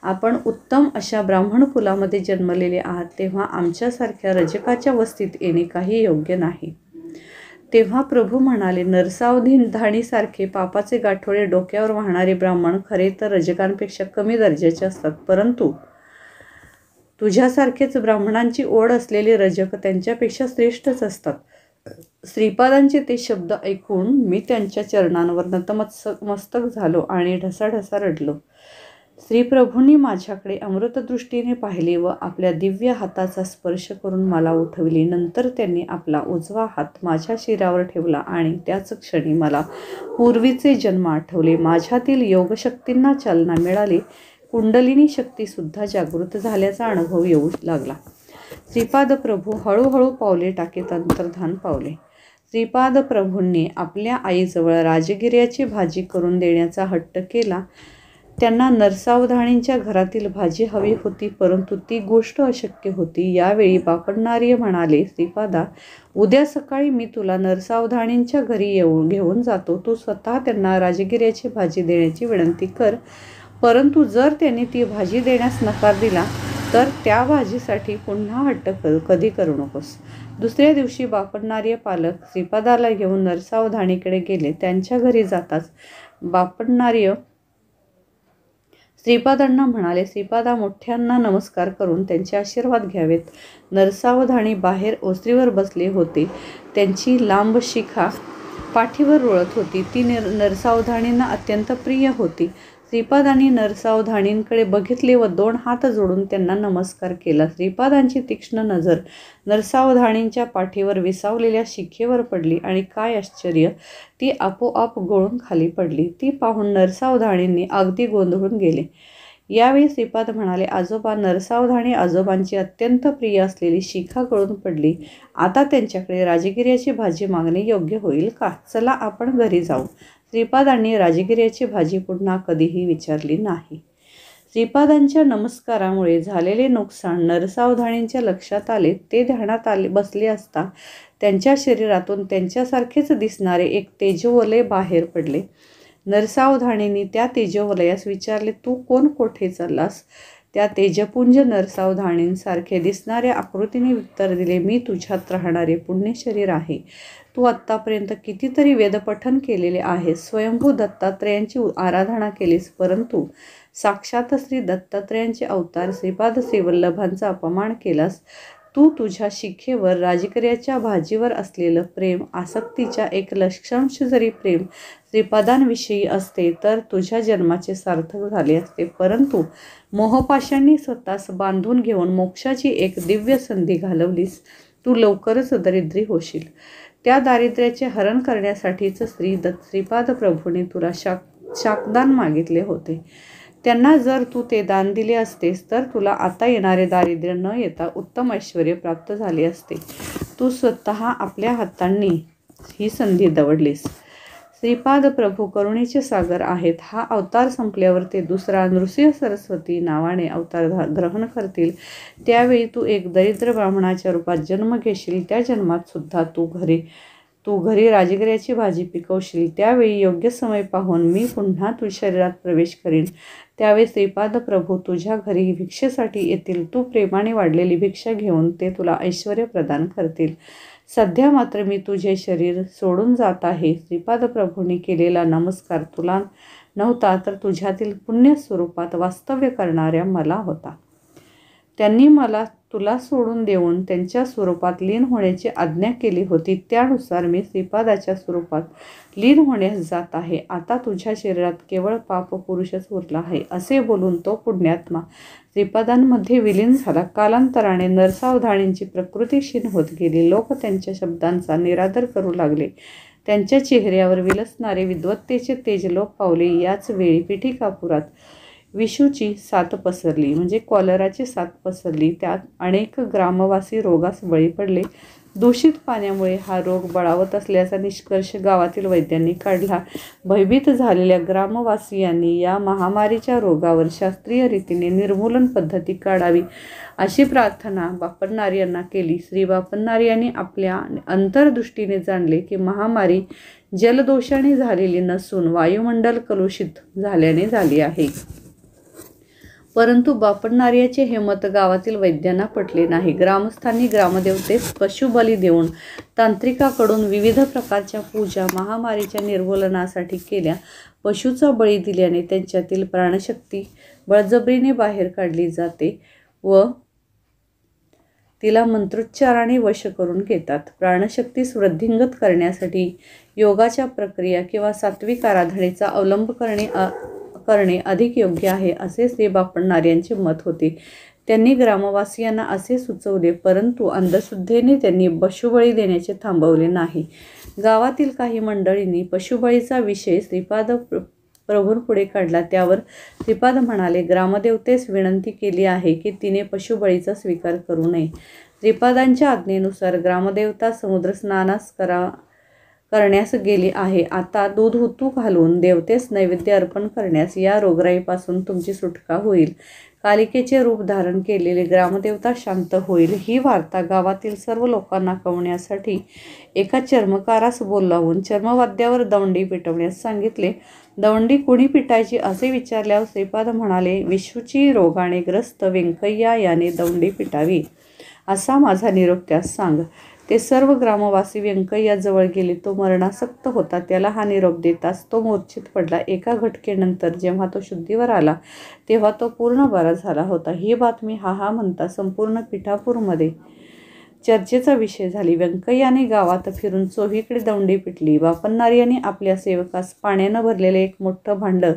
आपण उत्तम अशा ब्राह्मण कुलामध्ये जन्मलेले आहात, तेव्हा आमच्यासारख्या रजकाच्या वस्तीत येणे काही योग्य नाही. तेव्हा प्रभू म्हणाले, नरसावधानीसारखे पापाचे गाठोडे डोक्यावर वाहणारे ब्राह्मण खरे तर रजकांपेक्षा कमी दर्जाचे असतात, परंतु तुझ्यासारखेच ब्राह्मणांची ओढ असलेले रजक त्यांच्यापेक्षा श्रेष्ठच असतात. श्रीपादांचे ते शब्द ऐकून मी त्यांच्या चरणांवर नतमस्तक झालो आणि ढसाढसा रडलो. श्रीप्रभूंनी माझ्याकडे अमृतदृष्टीने पाहिले व आपल्या दिव्य हाताचा स्पर्श करून मला उठविले. नंतर त्यांनी आपला उजवा हात माझ्या शिरावर ठेवला आणि त्याच क्षणी मला पूर्वीचे जन्म आठवले. माझ्यातील योगशक्तींना चालना मिळाली. कुंडलिनी शक्तीसुद्धा जागृत झाल्याचा अनुभव येऊ लागला. श्रीपाद प्रभू हळूहळू पावले टाकीत अंतर्धान पावले. श्रीपाद प्रभूंनी आपल्या आईजवळ राजगिर्याची भाजी करून देण्याचा हट्ट केला. त्यांना नरसावधानींच्या घरातील भाजी हवी होती, परंतु ती गोष्ट अशक्य होती. यावेळी बापटनार्य म्हणाले, श्रीपादा, उद्या सकाळी मी तुला नरसावधानींच्या घरी घेऊन जातो. तू स्वतः त्यांना राजगिर्याची भाजी देण्याची विनंती कर. परंतु जर त्यांनी ती भाजी देण्यास नकार दिला तर त्या भाजीसाठी पुन्हा हट्ट कधी करू नकोस. दुसऱ्या दिवशी बापटनार्य पालक श्रीपादाला घेऊन नरसावधानीकडे गेले. त्यांच्या घरी जाताच बापटनार्य श्रीपादांना म्हणाले, श्रीपादा, मोठ्यांना नमस्कार करून त्यांचे आशीर्वाद घ्यावेत. नरसावधानी बाहेर ओसरीवर बसले होते. त्यांची लांब शिखा पाठीवर रुळत होती. ती नरसावधानींना अत्यंत प्रिय होती. श्रीपादांनी नरसावधानींकडे बघितले व 2 हात जोडून त्यांना नमस्कार केला. श्रीपादांची तीक्ष्ण नजर नरसावधानींच्या पाठीवर विसावलेल्या शिखेवर पडली आणि काय आश्चर्य, ती आपोआप गळून खाली पडली. ती पाहून नरसावधानींनी अगदी गोंधळून गेले. यावेळी श्रीपाद म्हणाले, आजोबा, नरसावधानी आजोबांची अत्यंत प्रिय असलेली शिखा गळून पडली. आता त्यांच्याकडे राजगिर्याची भाजी मागणे योग्य होईल का? चला आपण घरी जाऊ. श्रीपादांनी राजगिर्याची भाजी पुन्हा कधीही विचारली नाही. श्रीपादांच्या नमस्कारामुळे झालेले नुकसान नरसावधानींच्या लक्षात आले. ते ध्यानात बसले असता त्यांच्या शरीरातून त्यांच्यासारखेच दिसणारे एक तेजोवलय बाहेर पडले. नरसावधानींनी त्या तेजोवलयास विचारले, तू कोठे चाललास? त्या तेजपुंज नरसावधानींसारखे दिसणाऱ्या आकृतीने उत्तर दिले, मी तुझ्यात राहणारे पुण्यशरीर आहे. तू आत्तापर्यंत कितीतरी वेदपठन केलेले आहे. स्वयंभू दत्तात्रयांची आराधना केलीस, परंतु साक्षात श्री दत्तात्रयांचे अवतार श्रीपाद श्रीवल्लभांचा अपमान केलास. तू तुझ्या शिखेवर राजगिर्याच्या भाजीवर असलेलं प्रेम, आसक्तीच्या 1,00,000अंश जरी प्रेम श्रीपादांविषयी असते तर तुझ्या जन्माचे सार्थक झाले असते. परंतु मोहपाशांनी स्वतःस बांधून घेऊन मोक्षाची एक दिव्य संधी घालवलीस. तू लवकरच दरिद्री होशील. त्या दारिद्र्याचे हरण करण्यासाठीच श्रीपाद प्रभूंनी तुला शाकदान मागितले होते. त्यांना जर तू ते दान दिले असतेस तर तुला आता येणारे दारिद्र्य न येता उत्तम ऐश्वर्य प्राप्त झाले असते. तू स्वतः आपल्या हातांनी ही संधी दवडलीस. श्रीपाद प्रभू करुणेचे सागर आहेत. हा अवतार संपल्यावर ते दुसरा नृसिंह सरस्वती नावाने अवतार ग्रहण करतील. त्यावेळी तू एक दरिद्र ब्राह्मणाच्या रूपात जन्म घेशील. त्या जन्मात सुद्धा तू घरी राजगिर्याची भाजी पिकवशील. त्यावेळी योग्य समय पाहून मी पुन्हा तुझ्या शरीरात प्रवेश करीन. त्यावेळी श्रीपाद प्रभू तुझ्या घरी भिक्षेसाठी येतील. तू प्रेमाने वाढलेली भिक्षा घेऊन ते तुला ऐश्वर्य प्रदान करतील. सध्या मात्र मी तुझे शरीर सोडून जात आहे. श्रीपाद प्रभूंनी केलेला नमस्कार तुला नव्हता तर तुझ्यातील पुण्य स्वरूपात वास्तव्य करणाऱ्या मला होता. त्यांनी मला तुला सोडून देऊन त्यांच्या स्वरूपात लीन होण्याची आज्ञा केली होती. त्यानुसार मी श्रीपादाच्या स्वरूपात लीन होण्यास जात आहे. आता तुझ्या शरीरात केवळ पाप पुरुषच उरला आहे. असे बोलून तो पुण्यात्मा श्रीपादांमध्ये विलीन झाला. कालांतराने नरसावधानींची प्रकृती क्षीण होत गेली. लोक त्यांच्या शब्दांचा निरादर करू लागले. त्यांच्या चेहऱ्यावर विलसणारे विद्वत्तेचे तेज लोप पावले. याच वेळी पिठीकापुरात विषूची साथ पसरली, म्हणजे कॉलराची साथ पसरली. त्यात अनेक ग्रामवासी रोगास बळी पडले. दूषित पाण्यामुळे हा रोग बळावत असल्याचा निष्कर्ष गावातील वैद्यांनी काढला. भयभीत झालेल्या ग्रामवासियांनी या महामारीच्या रोगावर शास्त्रीय रीतीने निर्मूलन पद्धती काढावी अशी प्रार्थना बापटनार्यांना केली. श्री बापटनार्यांनी आपल्या अंतर्दृष्टीने जाणले की महामारी जलदोषाने झालेली नसून वायुमंडल कलुषित झाल्याने झाली आहे. परंतु बापटनार्याचे हे मत गावातील वैद्यांना पटले नाही. ग्रामस्थांनी ग्रामदेवतेस पशुबली देऊन तांत्रिकाकडून विविध प्रकारच्या पूजा महामारीच्या निर्मूलनासाठी केल्या. पशुचा बळी दिल्याने त्यांच्यातील प्राणशक्ती बळजबरीने बाहेर काढली जाते व तिला मंत्रोच्चाराने वश करून घेतात. प्राणशक्तीस वृद्धिंगत करण्यासाठी योगाच्या प्रक्रिया किंवा सात्विक आराधनेचा अवलंब करणे अधिक योग्य आहे असे श्री बापण्णार यांचे मत होते. त्यांनी ग्रामवासियांना असे सुचवले, परंतु अंधश्रद्धेने त्यांनी पशुबळी देण्याचे थांबवले नाही. गावातील काही मंडळींनी पशुबळीचा विषय श्रीपाद प्रभूंपुढे काढला. त्यावर श्रीपाद म्हणाले, ग्रामदेवतेस विनंती केली आहे की तिने पशुबळीचा स्वीकार करू नये. श्रीपादांच्या आज्ञेनुसार ग्रामदेवता समुद्रस्नानास करण्यास गेली आहे. आता दूध उतू घालून देवतेस नैवेद्य अर्पण करण्यास या रोगराईपासून तुमची सुटका होईल. कालिकेचे रूप धारण केलेली ग्रामदेवता शांत होईल. ही वार्ता गावातील सर्व लोकांना कळवण्यासाठी एका चर्मकारास बोलावून चर्मवाद्यावर दवंडी पेटवण्यास सांगितले. दवंडी कुणी पिटायची असे विचारल्यावर श्रीपाद म्हणाले, विषूची रोगाने ग्रस्त व्यंकय्या याने दवंडी पिटावी असा माझा निरोप त्यास सांग. ते सर्व ग्रामवासी व्यंकय्याजवळ गेले. तो मरणासक्त होता. त्याला हा निरोप देताच तो मूर्छित पडला. एका घटकेनंतर जेव्हा तो शुद्धीवर आला तेव्हा तो पूर्ण बरा झाला होता. ही बातमी हा म्हणता संपूर्ण पिठापूरमध्ये चर्चेचा विषय झाली. व्यंकय्याने गावात फिरून चोहीकडे दवंडी पिटली. बापण्णार यांनी आपल्या सेवकास पाण्यानं भरलेलं एक मोठं भांडं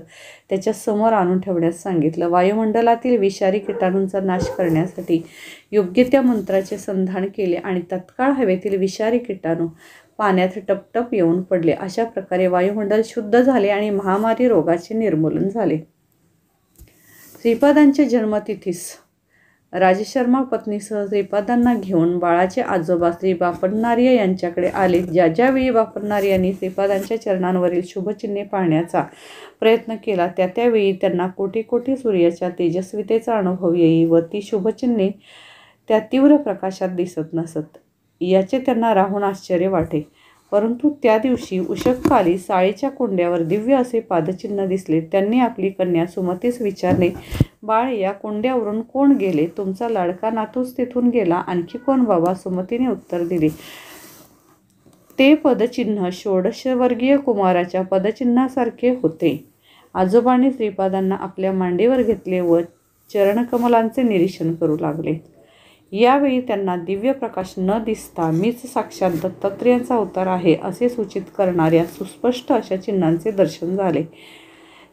त्याच्या समोर आणून ठेवण्यास सांगितलं. वायुमंडलातील विषारी किटाणूंचा नाश करण्यासाठी योग्य त्या मंत्राचे संधान केले आणि तत्काळ हवेतील विषारी किटाणू पाण्यात टपटप येऊन पडले. अशा प्रकारे वायुमंडल शुद्ध झाले आणि महामारी रोगाचे निर्मूलन झाले. श्रीपादांच्या जन्मतिथीस राजशर्मा पत्नीसह श्रीपादांना घेऊन बाळाचे आजोबा श्री बापण्णार यांच्याकडे आले. ज्या वेळी बापण्णार यांनी श्रीपादांच्या चरणांवरील शुभचिन्हे पाहण्याचा प्रयत्न केला त्यावेळी त्यांना कोटी कोटी सूर्याच्या तेजस्वितेचा अनुभव येई व ती शुभचिन्हे त्या तीव्र प्रकाशात दिसत नसत. याचे त्यांना राहून आश्चर्य वाटे. परंतु त्या दिवशी उषःकाली साळेच्या कोंड्यावर दिव्य असे पादचिन्ह दिसले. त्यांनी आपली कन्या सुमतीस विचारले, बाळ, या कोंड्यावरून कोण गेले? तुमचा लाडका नातूच तिथून गेला, आणखी कोण बाबा? सुमतीने उत्तर दिले, ते पदचिन्ह षोडशवर्गीय कुमाराच्या पदचिन्हासारखे होते. आजोबांनी श्रीपादांना आपल्या मांडीवर घेतले व चरणकमलांचे निरीक्षण करू लागले. यावेळी त्यांना दिव्य प्रकाश न दिसता मीच साक्षात दत्तात्रेयांचा अवतार आहे असे सूचित करणाऱ्या सुस्पष्ट अशा चिन्हांचे दर्शन झाले.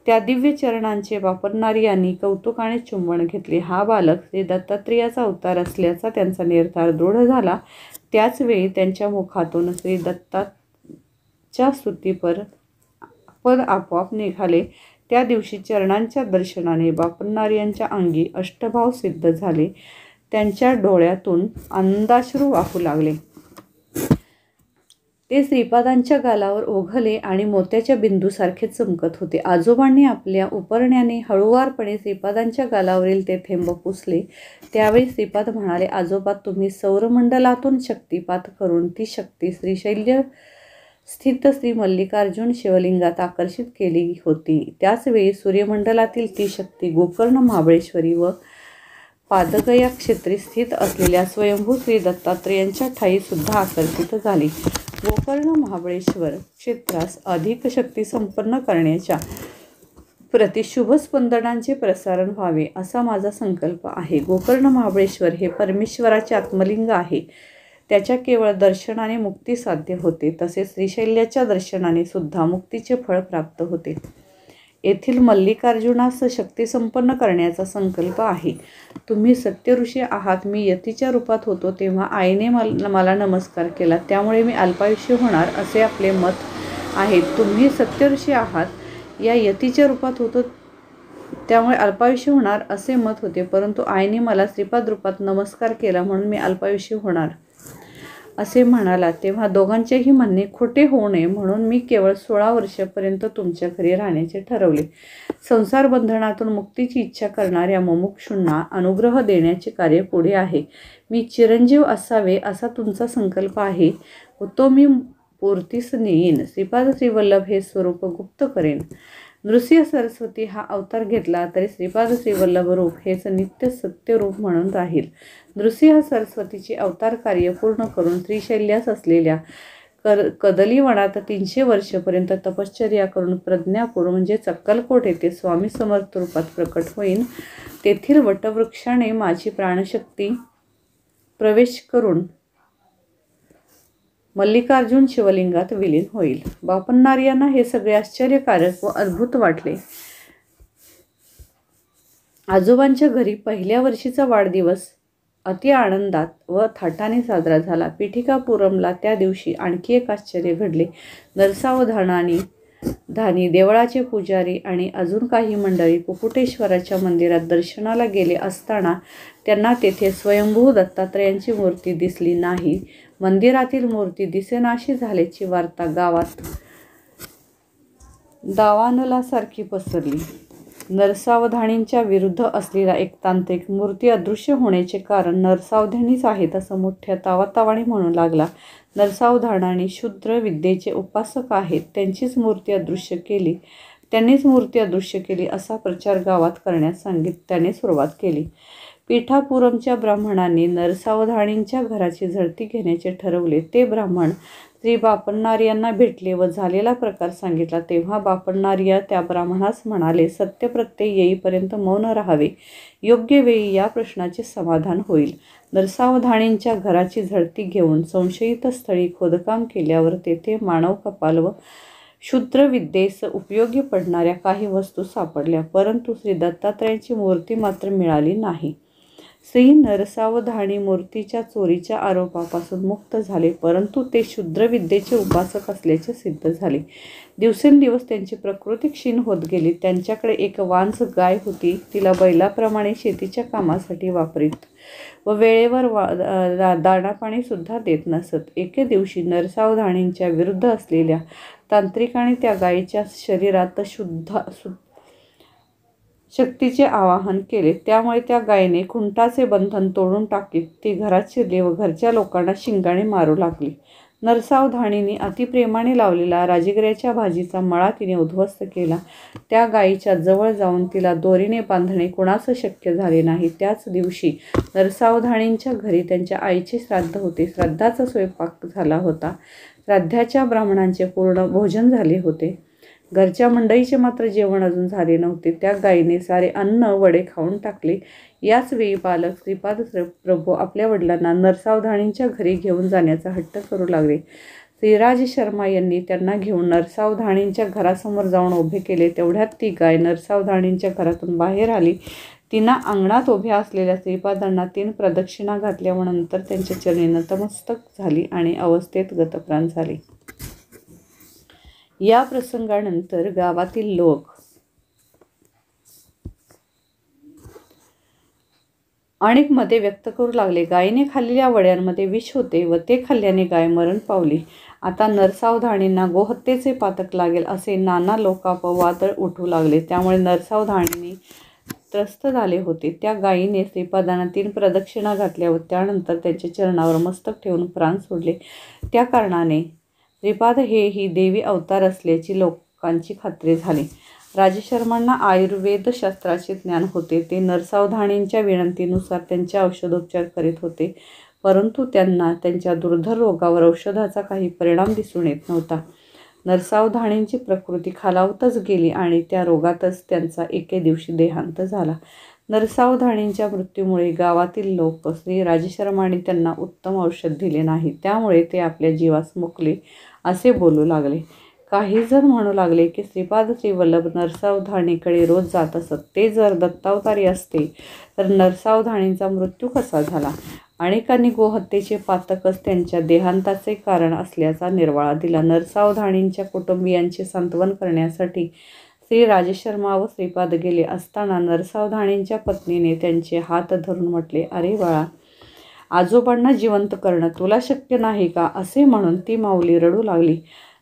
त्या दिव्य चरणांचे बापण्णार यांनी कौतुकाने चुंबन घेतले. हा बालक श्री दत्तात्रेयाचा अवतार असल्याचा त्यांचा निर्धार दृढ झाला. त्याच वेळी त्यांच्या मुखातून श्री दत्ताच्या स्तुतीपद आपोआप निघाले. त्या दिवशी चरणांच्या दर्शनाने बापण्णार यांच्या अंगी अष्टभाव सिद्ध झाले. त्यांच्या डोळ्यातून आनंदाश्रू वाहू लागले. ते श्रीपादांच्या गालावर ओघळले आणि मोत्याच्या बिंदूसारखे चमकत होते. आजोबांनी आपल्या उपरण्याने हळूवारपणे श्रीपादांच्या गालावरील ते थेंब पुसले. त्यावेळी श्रीपाद म्हणाले, आजोबा, तुम्ही सौरमंडलातून शक्तिपात करून ती शक्ती श्रीशैल्य स्थित श्री मल्लिकार्जुन शिवलिंगात आकर्षित केली होती. त्याचवेळी सूर्यमंडलातील ती शक्ती गोकर्ण महाबळेश्वरी व पादगया क्षेत्री स्थित असलेल्या स्वयंभू श्री दत्तात्रेयांच्या ठायी सुद्धा आकर्षित झाली. गोकर्ण महाबळेश्वर क्षेत्रास अधिक शक्ती संपन्न करण्याच्या प्रति शुभ स्पंदनांचे प्रसारण व्हावे असा माझा संकल्प आहे. गोकर्ण महाबळेश्वर हे परमेश्वराचे आत्मलिंग आहे. त्याच्या केवळ दर्शनाने मुक्ती साध्य होते. तसेच श्रीशैल्याच्या दर्शनाने सुद्धा मुक्तीचे फळ प्राप्त होते. येथील मल्लिकार्जुनास शक्ती संपन्न करण्याचा संकल्प आहे. तुम्ही सत्यऋषी आहात. मी यतीच्या रूपात होतो तेव्हा आईने मला नमस्कार केला, त्यामुळे मी अल्पायुष्य होणार असे आपले मत आहे. तुम्ही सत्यऋषी आहात. या यतीच्या रूपात होतो त्यामुळे अल्पायुष्य होणार असे मत होते, परंतु आईने मला श्रीपाद रूपात नमस्कार केला म्हणून मी अल्पायुष्य होणार असे म्हणाला. तेव्हा दोघांचेही म्हणणे खोटे होऊ नये म्हणून मी केवळ 16 वर्षापर्यंत तुमच्या घरी राहण्याचे ठरवले. संसार बंधनातून मुक्तीची इच्छा करणाऱ्या मुमुक्षूंना अनुग्रह देण्याचे कार्य पुढे आहे. मी चिरंजीव असावे असा तुमचा संकल्प आहे व तो मी पूर्तीस नेईन. श्रीपाद श्रीवल्लभ हे स्वरूप गुप्त करेन. नृसिंह सरस्वती हा अवतार घेतला तरी श्रीपाद श्रीवल्लभ रूप हेच नित्य सत्य रूप म्हणून राहील. नृसिंह सरस्वतीचे अवतार कार्य पूर्ण करून श्रीशैल्यास असलेल्या कदलीवनात 300 वर्षपर्यंत तपश्चर्या करून प्रज्ञापूर म्हणजे अक्कलकोट येथे स्वामी समर्थ रूपात प्रकट होईन. तेथील वटवृक्षाने माझी प्राणशक्ती प्रवेश करून मल्लिकार्जुन शिवलिंगात विलीन होईल. बापण्णार यांना हे सगळे आश्चर्यकारक व अद्भुत वाटले. आजोबांच्या घरी पहिल्या वर्षीचा वाढदिवस अति आनंदात व थाटाने साजरा झाला. पीठिकापुरमला त्या दिवशी आणखी एक आश्चर्य घडले. नरसावधानी देवळाचे पुजारी आणि अजून काही मंडळी कुकुटेश्वराच्या मंदिरात दर्शनाला गेले असताना त्यांना तेथे स्वयंभू दत्तात्रयांची मूर्ती दिसली नाही. मंदिरातील मूर्ती दिसेनाशी झाल्याची वार्ता गावात दावानलासारखी पसरली. नरसावधानींच्या विरुद्ध असलेला एक तांत्रिक मूर्ती अदृश्य होण्याचे कारण नरसावधानीच आहेत असं मोठ्या तावातावाने म्हणू लागला. नरसावधानी शूद्र विद्येचे उपासक आहेत, त्यांनीच मूर्ती अदृश्य केली असा प्रचार गावात करण्यास त्याने सुरुवात केली. पीठापुरमच्या ब्राह्मणांनी नरसावधानींच्या घराची झडती घेण्याचे ठरवले. ते ब्राह्मण श्री बापण्णार्यांना भेटले व झालेला प्रकार सांगितला. तेव्हा बापण्णार्य त्या ब्राह्मणास म्हणाले, सत्यप्रत्यय येईपर्यंत मौन राहावे. योग्य वेळी या प्रश्नाचे समाधान होईल. नरसावधानींच्या घराची झडती घेऊन संशयित स्थळी खोदकाम केल्यावर तेथे मानव कपाल व शूद्र विद्येस उपयोगी पडणाऱ्या काही वस्तू सापडल्या, परंतु श्री दत्तात्रयांची मूर्ती मात्र मिळाली नाही. श्री नरसावधानी मूर्तीच्या चोरीच्या आरोपापासून मुक्त झाले, परंतु ते शूद्र विद्येचे उपासक असल्याचे सिद्ध झाले. दिवसेंदिवस त्यांची प्रकृती क्षीण होत गेली. त्यांच्याकडे एक वांझ गाय होती. तिला बैलाप्रमाणे शेतीच्या कामासाठी वापरीत व वेळेवर दाणापाणी सुद्धा देत नसत. एके दिवशी नरसावधानींच्या विरुद्ध असलेल्या तांत्रिकाने त्या गायीच्या शरीरात शक्तीचे आवाहन केले. त्यामुळे त्या गायीने खुंटाचे बंधन तोडून टाकीत ती घरात शिरली व घरच्या लोकांना शिंगाने मारू लागली. नरसावधानीने अतिप्रेमाने लावलेला राजगिऱ्याच्या भाजीचा मळा तिने उद्ध्वस्त केला. त्या गायीच्या जवळ जाऊन तिला दोरीने बांधणे कुणास शक्य झाले नाही. त्याच दिवशी नरसावधानींच्या घरी त्यांच्या आईचे श्राद्ध होते. श्राद्धाचा स्वयंपाक झाला होता. श्राद्धाच्या ब्राह्मणांचे पूर्ण भोजन झाले होते. घरच्या मंडळीचे मात्र जेवण अजून झाले नव्हते. त्या गायीने सारे अन्न वडे खाऊन टाकले. याच वेळी बालक श्रीपाद प्रभू आपल्या वडिलांना नरसावधानींच्या घरी घेऊन जाण्याचा हट्ट करू लागले. श्रीराज शर्मा यांनी त्यांना घेऊन नरसावधानींच्या घरासमोर जाऊन उभे केले. तेवढ्यात ती गाय नरसावधानींच्या घरातून बाहेर आली. तिनं अंगणात उभ्या असलेल्या श्रीपादांना 3 प्रदक्षिणा घातल्या व नंतर त्यांच्या चरणी नतमस्तक झाली आणि अवस्थेत गतप्राण झाली. या प्रसंगानंतर गावातील लोक अनेक मते व्यक्त करू लागले. गायीने खाल्लेल्या वड्यांमध्ये विष होते व ते खाल्ल्याने गाय मरण पावली. आता नरसावधानींना गोहत्येचे पातक लागेल असे नाना लोकापवाद उठू लागले. त्यामुळे नरसावधानी त्रस्त झाले होते. त्या गायीने श्रीपादांना 3 प्रदक्षिणा घातल्या व त्यानंतर त्यांच्या चरणावर मस्तक ठेवून प्राण सोडले. त्या कारणाने श्रीपाद हेही देवी अवतार असल्याची लोकांची खात्री झाली. राजशर्मांना आयुर्वेदशास्त्राचे ज्ञान होते. ते नरसावधानींच्या विनंतीनुसार त्यांचे औषधोपचार करीत होते, परंतु त्यांना त्यांच्या दुर्धर रोगावर औषधाचा काही परिणाम दिसून येत नव्हता. नरसावधानींची प्रकृती खालावतच गेली आणि त्या रोगातच त्यांचा एके दिवशी देहांत झाला. नरसावधानींच्या मृत्यूमुळे गावातील लोक श्री राजशर्मांनी त्यांना उत्तम औषध दिले नाही, त्यामुळे ते आपल्या जीवास मुकले असे बोलू लागले. काही जण म्हणू लागले की श्रीपाद श्रीवल्लभ नरसावधानीकडे रोज जात असत. ते जर दत्तावतारी असते तर नरसावधानींचा मृत्यू कसा झाला? अनेकांनी गोहत्येचे पातकच त्यांच्या देहांताचे कारण असल्याचा निर्वाळा दिला. नरसावधानींच्या कुटुंबियांचे सांत्वन करण्यासाठी श्री राजशर्मा व श्रीपाद गेले असताना नरसावधानींच्या पत्नीने त्यांचे हात धरून म्हटले, अरे बाळा, आजोबांना जिवंत करणं तुला शक्य नाही का? असे म्हणून ती माऊली रडू लागली.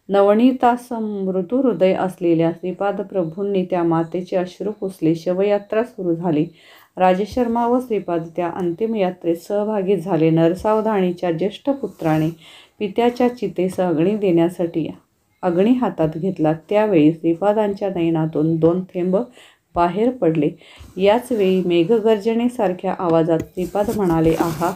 नवनीतासम मृदू हृदय असलेल्या श्रीपाद प्रभूंनी त्या मातेचे अश्रू पुसले. शवयात्रा सुरू झाली. राजशर्मा व श्रीपाद त्या अंतिम यात्रेत सहभागी झाले. नरसावधानीच्या ज्येष्ठ पुत्राने पित्याच्या चितेस अग्नी देण्यासाठी अग्नी हातात घेतला. त्यावेळी श्रीपादांच्या नयनातून 2 थेंब बाहेर पडले. याच वेळी मेघगर्जनेसारख्या आवाजात श्रीपाद म्हणाले, आहा,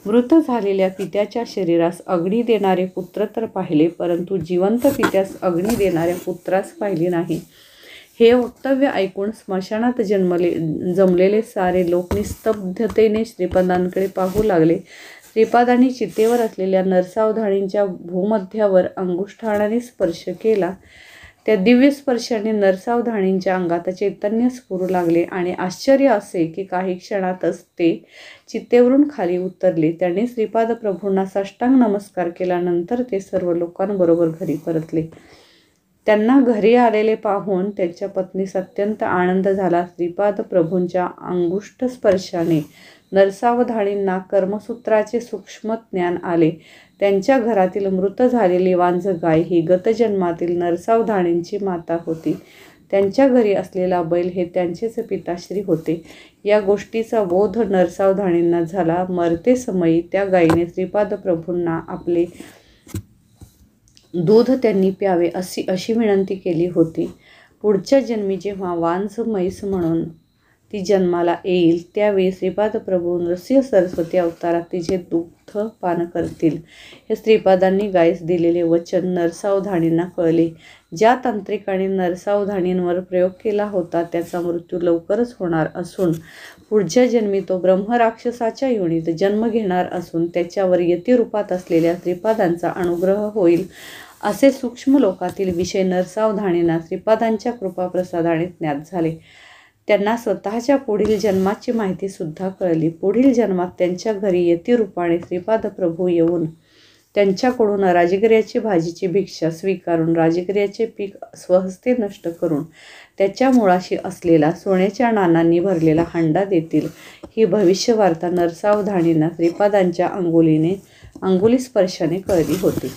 मृत झालेल्या पित्याच्या शरीरास अग्नी देणारे पुत्र तर पाहिले, परंतु जिवंत पित्यास अग्नी देणाऱ्या पुत्रास पाहिले नाही. हे वक्तव्य ऐकून स्मशानात जमलेले सारे लोक निस्तब्धतेने श्रीपादांकडे पाहू लागले. श्रीपादांनी चितेवर असलेल्या नरसावधानींच्या भूमध्यावर अंगुष्ठाने स्पर्श केला. त्या दिव्य स्पर्शाने नरसावधानींच्या अंगात चैतन्य स्फुरू लागले आणि आश्चर्य असे की काही क्षणातच ते चितेवरून खाली उतरले. त्यांनी श्रीपाद प्रभूंना साष्टांग नमस्कार केल्यानंतर ते सर्व लोकांबरोबर घरी परतले. त्यांना घरी आलेले पाहून त्यांच्या पत्नीस अत्यंत आनंद झाला. श्रीपाद प्रभूंच्या अंगुष्ठ स्पर्शाने नरसावधानींना कर्मसूत्राचे सूक्ष्म ज्ञान आले. त्यांच्या घरातील मृत झालेली वांझ गाय ही गतजन्मातील नरसावधानींची माता होती. त्यांच्या घरी असलेला बैल हे त्यांचेच पिताश्री होते. या गोष्टीचा बोध नरसावधानींना झाला. मरते समयी त्या गायीने श्रीपाद प्रभूंना आपले दूध त्यांनी प्यावे अशी विनंती केली होती. पुढच्या जन्मी जेव्हा वांझ म्हैस म्हणून ती जन्माला येईल त्यावेळी श्रीपाद प्रभू नृसिंह सरस्वती अवतारात तिचे दुग्ध पान करतील. हे श्रीपादांनी गायीस दिलेले वचन नरसावधानींना कळले. ज्या तांत्रिकाने नरसावधानींवर प्रयोग केला होता त्याचा मृत्यू लवकरच होणार असून पुढच्या जन्मी तो ब्रह्मराक्षसाच्या योनीत जन्म घेणार असून त्याच्यावर यतिरूपात असलेल्या श्रीपादांचा अनुग्रह होईल असे सूक्ष्म लोकातील विषय नरसावधानींना श्रीपादांच्या कृपाप्रसादाने ज्ञात झाले. त्यांना स्वतःच्या पुढील जन्माची माहिती सुद्धा कळली. पुढील जन्मात त्यांच्या घरी यतिरूपाने श्रीपाद प्रभू येऊन त्यांच्याकडून राजगिर्याची भाजीची भिक्षा स्वीकारून राजगिर्याचे पीक स्वहस्ते नष्ट करून त्याच्या मुळाशी असलेला सोन्याच्या नाण्यांनी भरलेला हंडा देतील. ही भविष्यवार्ता नरसावधानींना श्रीपादांच्या अंगुली स्पर्शाने कळली होती.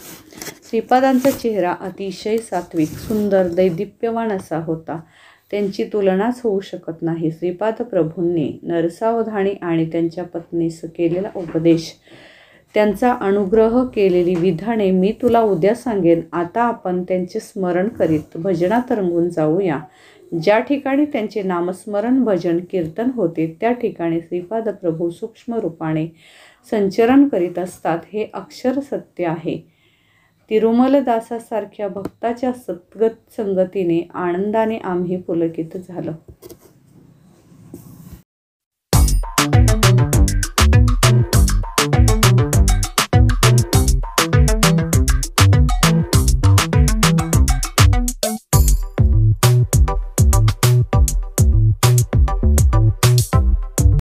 श्रीपादांचा चेहरा अतिशय सात्विक, सुंदर, दैदिप्यवान असा होता. त्यांची तुलनाच होऊ शकत नाही. श्रीपाद प्रभूंनी नरसावधानी आणि त्यांच्या पत्नीस केलेला उपदेश, त्यांचा अनुग्रह केलेली विधाने मी तुला उद्या सांगेन. आता आपण त्यांचे स्मरण करीत भजनात रंगून जाऊया. ज्या ठिकाणी त्यांचे नामस्मरण, भजन, कीर्तन होते त्या ठिकाणी श्रीपाद प्रभू सूक्ष्म रूपाने संचरण करीत असतात हे अक्षर सत्य आहे. तिरुमलदासासारख्या भक्ताच्या सद्गत संगतीने आनंदाने आम्ही पुलकित झालो.